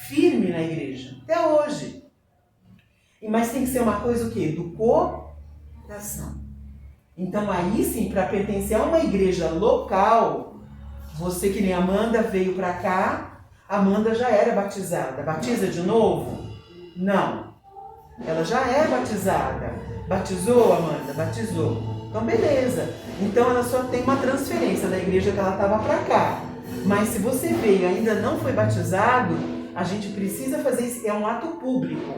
firme na igreja, até hoje. Mas tem que ser uma coisa o quê? Do coração. Então aí sim, para pertencer a uma igreja local, você que nem a Amanda veio para cá, a Amanda já era batizada. Batiza de novo? Não. Ela já é batizada. Batizou, Amanda? Batizou. Então beleza. Então ela só tem uma transferência da igreja que ela estava para cá. Mas se você veio e ainda não foi batizado, a gente precisa fazer isso. É um ato público.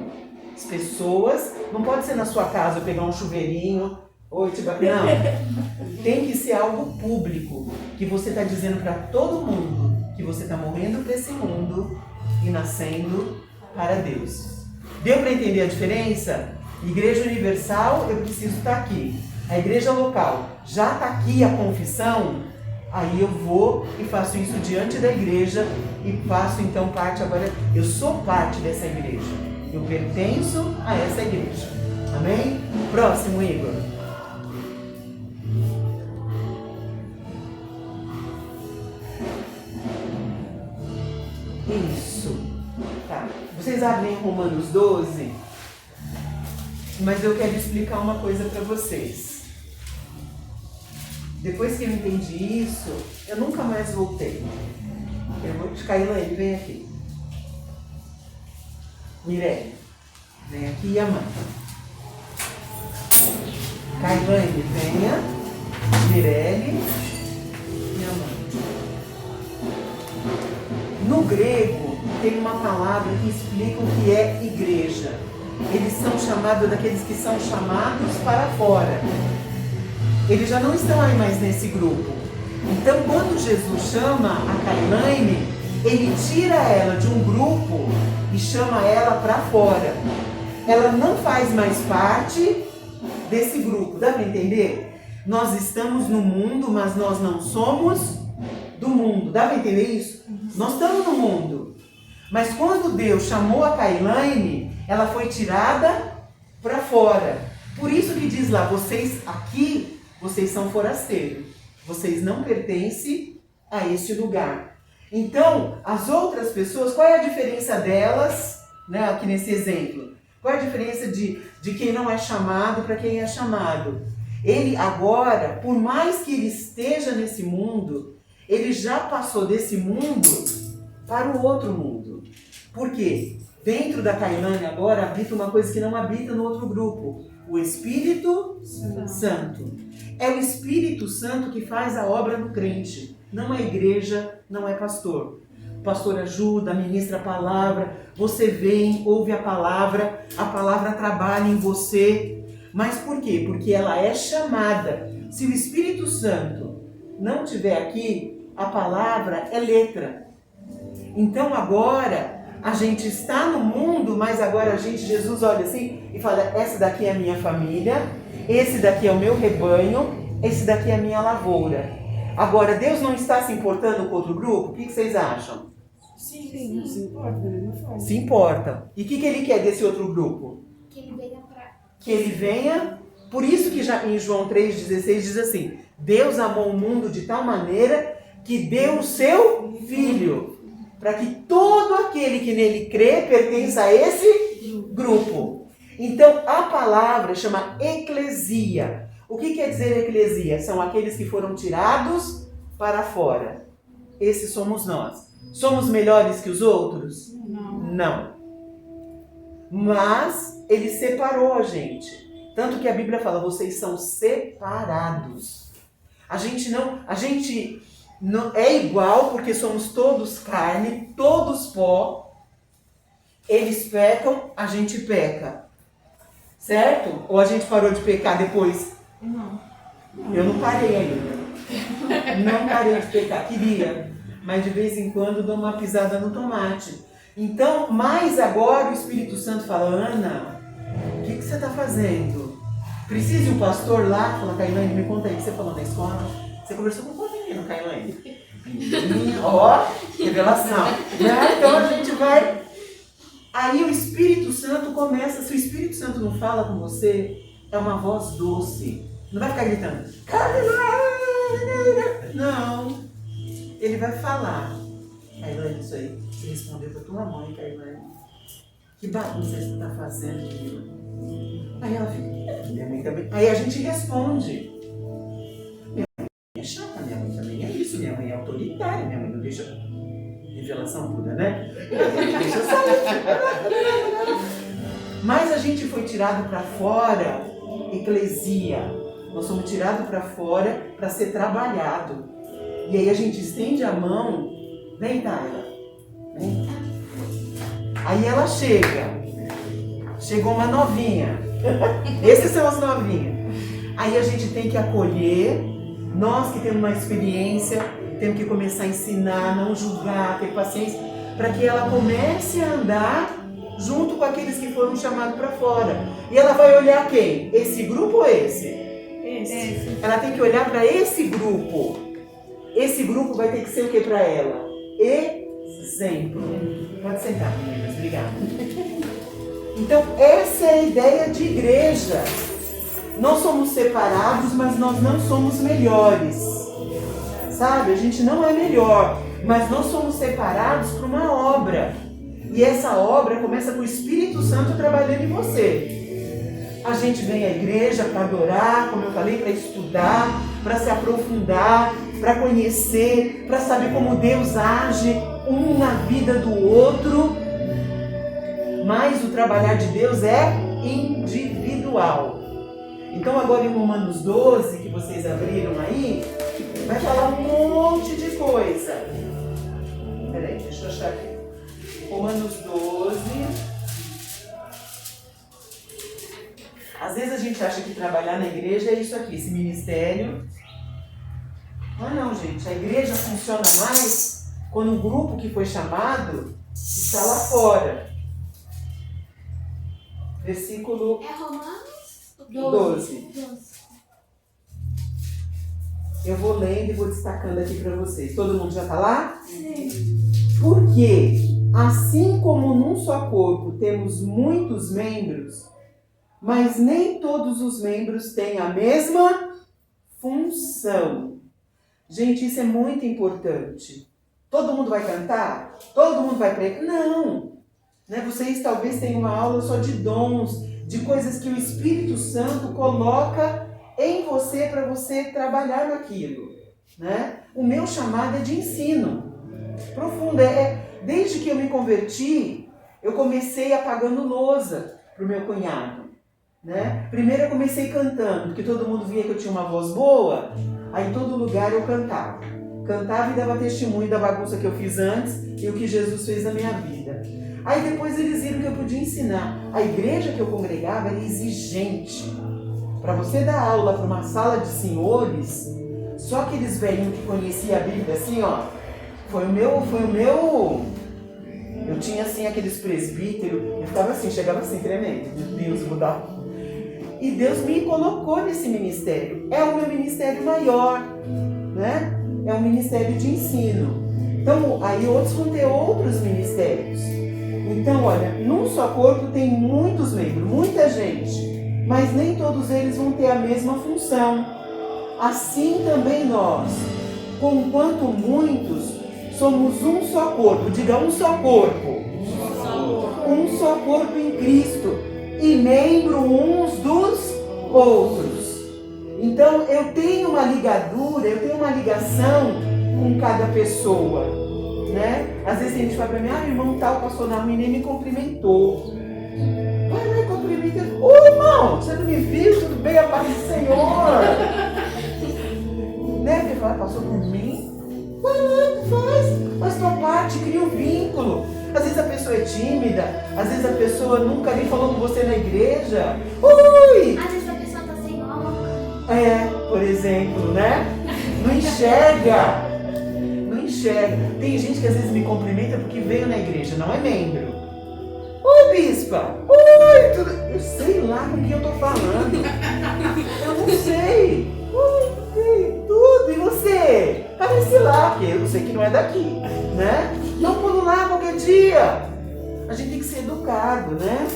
As pessoas, não pode ser na sua casa pegar um chuveirinho. Oi, não, tem que ser algo público, que você está dizendo para todo mundo que você está morrendo para esse mundo e nascendo para Deus. Deu para entender a diferença? Igreja Universal, eu preciso estar aqui. A igreja local, já está aqui a confissão, aí eu vou e faço isso diante da igreja e faço então parte agora, eu sou parte dessa igreja, eu pertenço a essa igreja. Amém? Próximo, Igor. Isso. Tá. Vocês abrem Romanos 12, mas eu quero explicar uma coisa para vocês. Depois que eu entendi isso, eu nunca mais voltei. Eu vou te Cailane, vem aqui. Mirelle, vem aqui e Amanda. Cailane, venha. Mirelle e Amanda. No grego, tem uma palavra que explica o que é igreja. Eles são chamados daqueles que são chamados para fora. Eles já não estão aí mais nesse grupo. Então, quando Jesus chama a Cailane, ele tira ela de um grupo e chama ela para fora. Ela não faz mais parte desse grupo. Dá para entender? Nós estamos no mundo, mas nós não somos do mundo. Dá para entender isso? Nós estamos no mundo. Mas quando Deus chamou a Cailane, Ela foi tirada para fora. Por isso que diz lá, vocês aqui, vocês são forasteiros. Vocês não pertencem a este lugar. Então, as outras pessoas, qual é a diferença delas, né, aqui nesse exemplo? Qual é a diferença de quem não é chamado para quem é chamado? Ele agora, por mais que ele esteja nesse mundo, ele já passou desse mundo para o outro mundo. Por quê? Dentro da Cailane agora habita uma coisa que não habita no outro grupo. O Espírito Santo. É o Espírito Santo que faz a obra no crente. Não é igreja, não é pastor. O pastor ajuda, ministra a palavra, você vem, ouve a palavra trabalha em você. Mas por quê? Porque ela é chamada. Se o Espírito Santo não estiver aqui, a palavra é letra. Então agora a gente está no mundo, mas agora Jesus olha assim e fala, essa daqui é a minha família, esse daqui é o meu rebanho, esse daqui é a minha lavoura. Agora, Deus não está se importando com outro grupo? O que vocês acham? Sim, se importa da mesma forma. Se importa. E o que ele quer desse outro grupo? Que ele venha pra... Que ele venha. Por isso que já em João 3,16 diz assim, Deus amou o mundo de tal maneira que deu o seu Filho, para que todo aquele que nele crê pertença a esse grupo. Então, a palavra chama eclesia. O que quer dizer eclesia? São aqueles que foram tirados para fora. Esses somos nós. Somos melhores que os outros? Não. Mas ele separou a gente. Tanto que a Bíblia fala, vocês são separados. A gente não é igual porque somos todos carne, todos pó. Eles pecam, a gente peca. Certo? Ou a gente parou de pecar depois? Não. Eu não parei ainda. Não parei de pecar. Queria. Mas de vez em quando dou uma pisada no tomate. Então, mas agora o Espírito Santo fala, Ana, o que você está fazendo? Precisa um pastor lá? Fala, Cailane, me conta aí o que você falou na escola. Você conversou com qual menino, Cailane? Ó, revelação. Então a gente vai... Aí o Espírito Santo começa, se o Espírito Santo não fala com você, é uma voz doce. Não vai ficar gritando. Não. Ele vai falar. Cailane, isso aí, você respondeu pra tua mãe, Cailane. Que bagunça você está fazendo, filha? Aí ela fica, minha mãe também. Aí a gente responde. Minha mãe é chata, minha mãe também é isso, minha mãe é autoritária, minha mãe não deixa revelação pura, né? Deixa eu sair. Mas a gente foi tirado para fora, eclesia. Nós somos tirados para fora para ser trabalhado. E aí a gente estende a mão, vem, Tayla. Vem. Aí ela chega. Chegou uma novinha. Esses são as novinhas. Aí a gente tem que acolher. Nós que temos uma experiência, temos que começar a ensinar, não julgar, ter paciência, para que ela comece a andar junto com aqueles que foram chamados para fora. E ela vai olhar quem? Esse grupo ou esse? Esse. Ela tem que olhar para esse grupo. Esse grupo vai ter que ser o que para ela? Exemplo. Pode sentar, meninas. Obrigada. Então, essa é a ideia de igreja. Nós somos separados, mas nós não somos melhores. Sabe? A gente não é melhor, mas nós somos separados para uma obra. E essa obra começa com o Espírito Santo trabalhando em você. A gente vem à igreja para adorar, como eu falei, para estudar, para se aprofundar, para conhecer, para saber como Deus age um na vida do outro. Mas o trabalhar de Deus é individual. Então agora em Romanos 12, que vocês abriram aí, vai falar um monte de coisa. Peraí, deixa eu achar aqui. Romanos 12. Às vezes a gente acha que trabalhar na igreja é isso aqui, esse ministério. Não, gente. A igreja funciona mais quando o grupo que foi chamado está lá fora. Versículo É Romanos 12. Eu vou lendo e vou destacando aqui para vocês. Todo mundo já está lá? Sim. Por quê? assim como num só corpo temos muitos membros, mas nem todos os membros têm a mesma função. Gente, isso é muito importante. Todo mundo vai cantar? Todo mundo vai pregar? Não! Né? Vocês talvez tenham uma aula só de dons, de coisas que o Espírito Santo coloca em você para você trabalhar naquilo. Né? O meu chamado é de ensino profundo. Desde que eu me converti, eu comecei apagando lousa para o meu cunhado. Né? Primeiro eu comecei cantando, porque todo mundo via que eu tinha uma voz boa, aí em todo lugar eu cantava. Cantava e dava testemunho da bagunça que eu fiz antes e o que Jesus fez na minha vida. Aí depois eles viram que eu podia ensinar. A igreja que eu congregava era exigente. Para você dar aula para uma sala de senhores, só aqueles velhinhos que conheciam a Bíblia assim, ó, foi o meu... Eu tinha assim aqueles presbíteros, eu ficava assim, chegava assim, tremendo. Meu Deus, mudar. E Deus me colocou nesse ministério. É o meu ministério maior, né? É um ministério de ensino. Então, aí outros vão ter outros ministérios. Então, olha, num só corpo tem muitos membros, muita gente, mas nem todos eles vão ter a mesma função. Assim também nós, conquanto muitos, somos um só corpo. Diga, um só corpo. Um só corpo em Cristo e membro uns dos outros. Então eu tenho uma ligadura, eu tenho uma ligação com cada pessoa, né? Às vezes a gente fala para mim, irmão tal passou na rua e nem me cumprimentou. Vai lá e cumprimenta. Ô irmão, você não me viu? Tudo bem? A paz do Senhor. Né? Porque fala, passou por mim. Vai lá, faz tua parte, cria um vínculo. Às vezes a pessoa é tímida, às vezes a pessoa nunca nem falou com você na igreja. Oi! Às vezes a pessoa tá sem óculos. Por exemplo, né? Não enxerga. Não enxerga. Tem gente que às vezes me cumprimenta porque veio na igreja, não é membro. Oi, bispa! Oi! Tudo... Eu sei lá com quem eu tô falando. Eu não sei. Oi, tudo. E você? Aparece lá, porque eu sei que não é daqui, né? Não pulo lá qualquer dia. A gente tem que ser educado, né?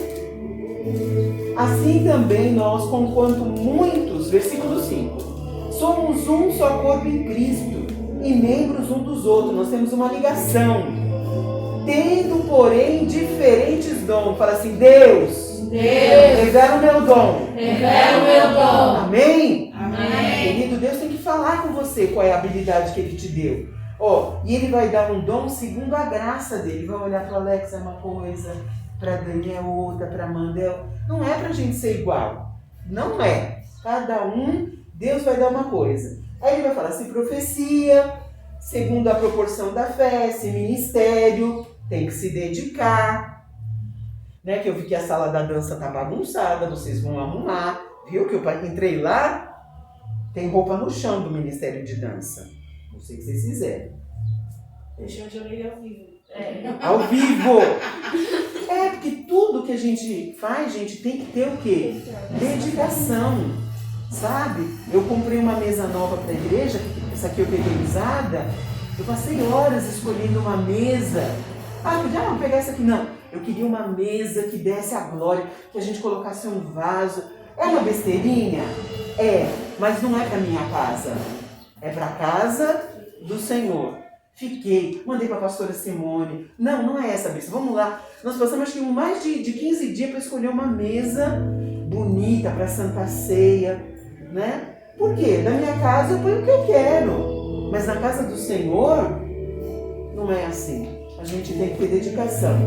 Assim também nós, conquanto muitos, versículo 5, somos um só corpo em Cristo e membros um dos outros. Nós temos uma ligação. Tendo, porém, diferentes dons. Fala assim, Deus, revela o meu dom. Revela o meu dom. Amém? Amém. Querido, Deus tem que falar com você qual é a habilidade que Ele te deu. E Ele vai dar um dom segundo a graça dele. Vai olhar para Alex uma coisa, para Dani é outra, para Mandel. Não é para a gente ser igual. Não é. Cada um, Deus vai dar uma coisa. Aí Ele vai falar se profecia, segundo a proporção da fé, se ministério, tem que se dedicar. Né? Que eu vi que a sala da dança tá bagunçada, vocês vão arrumar. Viu que eu entrei lá, tem roupa no chão do Ministério de Dança. Não sei o que vocês fizeram. Deixa eu jogar ele ao vivo. Ao vivo! Porque tudo que a gente faz, gente, tem que ter o quê? Dedicação. Sabe? Eu comprei uma mesa nova para a igreja, essa aqui eu peguei usada. Eu passei horas escolhendo uma mesa. Vamos pegar essa aqui. Não, eu queria uma mesa que desse a glória, que a gente colocasse um vaso. É uma besteirinha? Mas não é para minha casa. É para a casa do Senhor. Mandei para a pastora Simone. Não é essa, bispo. Vamos lá. Nós passamos acho que mais de 15 dias para escolher uma mesa bonita para Santa Ceia, né? Por quê? Da minha casa eu ponho o que eu quero. Mas na casa do Senhor, não é assim. A gente tem que ter dedicação.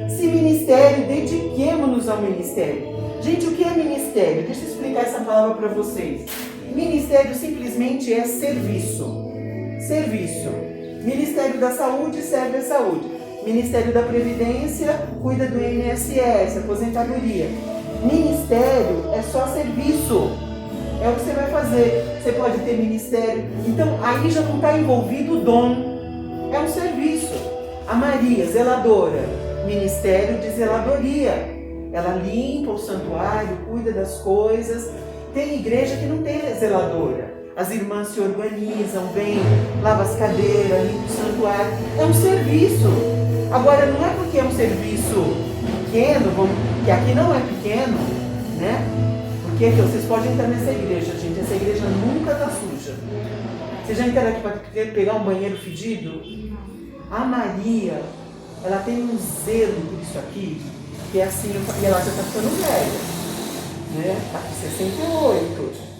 Se ministério, dediquemo-nos ao ministério. Gente, o que é ministério? Deixa eu explicar essa palavra para vocês. Ministério simplesmente é serviço. Serviço. Ministério da Saúde serve a saúde. Ministério da Previdência cuida do INSS, aposentadoria. Ministério é só serviço. É o que você vai fazer. Você pode ter ministério. Então, aí já não está envolvido o dom. É um serviço. A Maria, zeladora. Ministério de zeladoria. Ela limpa o santuário, cuida das coisas. Tem igreja que não tem zeladora. As irmãs se organizam, vêm, lavam as cadeiras, limpam o santuário. É um serviço. Agora, não é porque é um serviço pequeno, que aqui não é pequeno, né? Porque aqui, vocês podem entrar nessa igreja, gente. Essa igreja nunca está suja. Vocês já entraram aqui para pegar um banheiro fedido? A Maria, ela tem um zelo por isso aqui, que é assim, e ela já está ficando velha, né? Está com 68.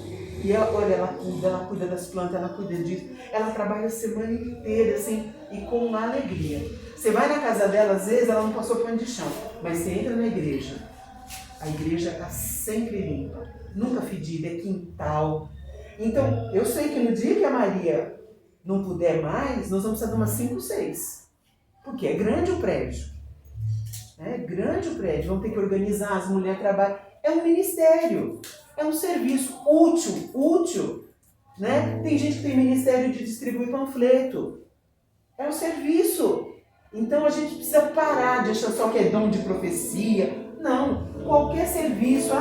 E ela, olha, ela cuida das plantas, ela cuida disso. Ela trabalha a semana inteira, assim, e com alegria. Você vai na casa dela, às vezes ela não passou pano de chão, mas você entra na igreja, a igreja está sempre limpa, nunca fedida, é quintal. Então, eu sei que no dia que a Maria não puder mais, nós vamos precisar de umas 5, 6. Porque é grande o prédio. É grande o prédio. Vamos ter que organizar, as mulheres trabalham. É um ministério. É um serviço útil. Né? Tem gente que tem ministério de distribuir panfleto. É um serviço. Então a gente precisa parar de achar só que é dom de profecia. Não. Qualquer serviço.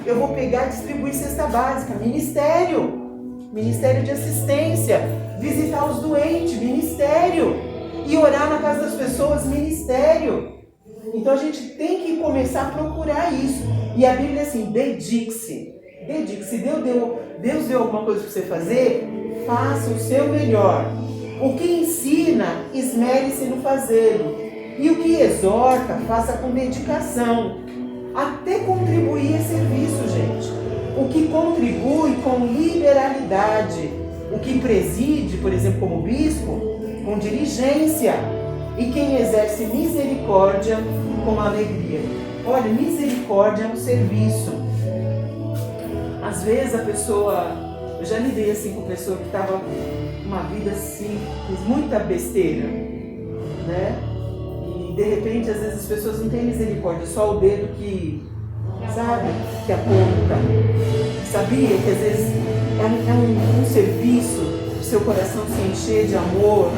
Eu vou pegar e distribuir cesta básica. Ministério. Ministério de assistência. Visitar os doentes. Ministério. E orar na casa das pessoas. Ministério. Então a gente tem que começar a procurar isso. E a Bíblia é assim, dedique-se. Dedique-se. Deus deu alguma coisa para você fazer, faça o seu melhor. O que ensina, esmere-se no fazê-lo. E o que exorta, faça com dedicação. Até contribuir é serviço, gente. O que contribui com liberalidade. O que preside, por exemplo, como bispo, com diligência. E quem exerce misericórdia com alegria. Olha, misericórdia é um serviço. Às vezes a pessoa, eu já lidei assim com pessoa que estava uma vida assim, fez muita besteira, né? E de repente, às vezes as pessoas não têm misericórdia, só o dedo que, sabe, que aponta. Sabia que às vezes é um serviço, o seu coração se encher de amor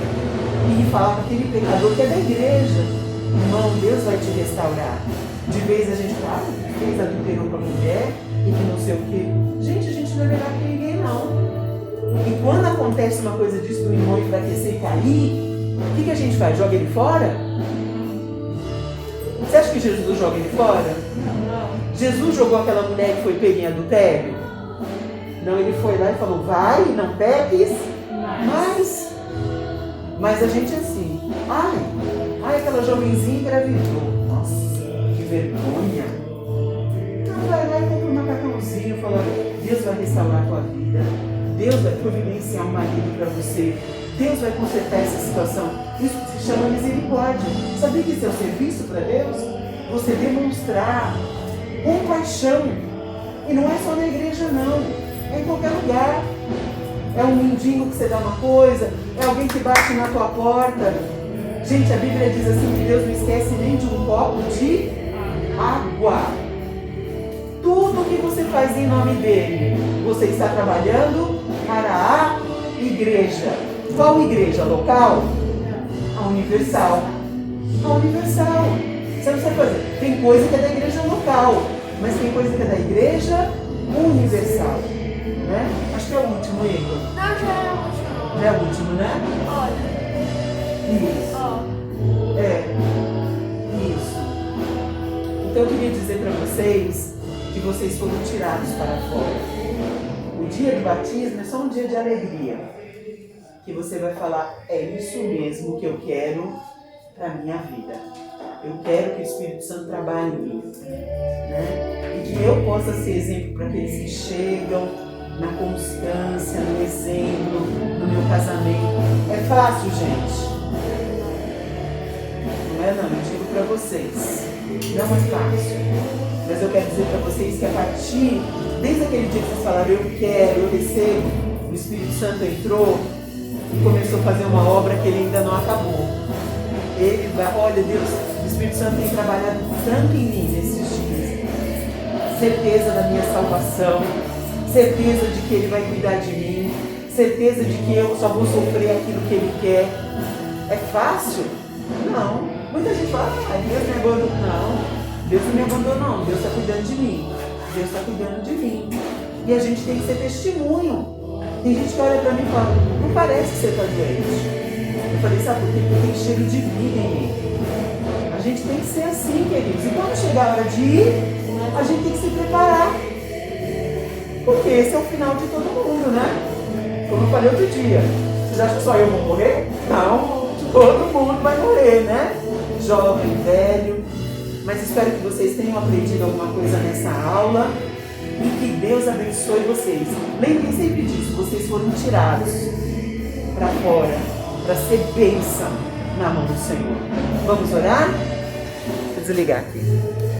e falar para aquele pecador que é da igreja, irmão, Deus vai te restaurar. De vez a gente fala, fez adulterou com a mulher e que não sei o quê. Gente, a gente não é melhor que ninguém, não. E quando acontece uma coisa disso do irmão enfraquecer e cair, o que a gente faz? Joga ele fora? Você acha que Jesus joga ele fora? Não. Jesus jogou aquela mulher que foi pega em adultério? Não, ele foi lá e falou, vai, não peques, mas a gente é assim, ai, aquela jovenzinha engravidou. Nossa, que vergonha. Então vai lá e compra um macacãozinho, fala, Deus vai restaurar a tua vida, Deus vai providenciar um marido para você, Deus vai consertar essa situação. Isso se chama misericórdia. Sabia que isso é um serviço para Deus? Você demonstrar compaixão. E não é só na igreja, não. É em qualquer lugar. É um mendigo que você dá uma coisa, é alguém que bate na tua porta. Gente, a Bíblia diz assim que Deus não esquece nem de um copo de água. Tudo que você faz em nome dele, você está trabalhando para a igreja. Qual igreja? Local? A universal. A universal. Você não sabe fazer. Tem coisa que é da igreja local, mas tem coisa que é da igreja universal. Né? Acho que é o último, Igor. Não, já é o último. Já é o último, né? Olha. Isso. Ó. Isso. Então eu queria dizer para vocês que vocês foram tirados para fora. O dia do batismo é só um dia de alegria. Que você vai falar, é isso mesmo que eu quero para a minha vida. Eu quero que o Espírito Santo trabalhe em mim. Né? E que eu possa ser exemplo para aqueles que chegam na constância, no exemplo, no meu casamento. É fácil, gente? Não é não, eu digo para vocês. Não é fácil. Mas eu quero dizer para vocês que a partir, desde aquele dia que vocês falaram, eu quero, eu recebo, o Espírito Santo entrou e começou a fazer uma obra que ele ainda não acabou. Ele vai, olha Deus, o Espírito Santo tem trabalhado tanto em mim nesses dias. Certeza da minha salvação, certeza de que ele vai cuidar de mim, certeza de que eu só vou sofrer aquilo que ele quer. É fácil? Não. Muita gente fala, Deus me abandonou. Não. Deus não me abandonou, não. Deus está cuidando de mim. Deus está cuidando de mim. E a gente tem que ser testemunho. Tem gente que olha para mim e fala, não parece que você está doente. Eu falei, sabe por quê? Porque tem cheiro de vida em mim. gente tem que ser assim, queridos. E quando chegar a hora de ir, a gente tem que se preparar. Porque esse é o final de todo mundo, né? Como eu falei outro dia. Vocês acham que só eu vou morrer? Não, todo mundo vai morrer, né? Jovem, velho. Mas espero que vocês tenham aprendido alguma coisa nessa aula e que Deus abençoe vocês. Lembrem sempre disso, vocês foram tirados para fora, para ser bênção na mão do Senhor. Vamos orar? Vou desligar aqui.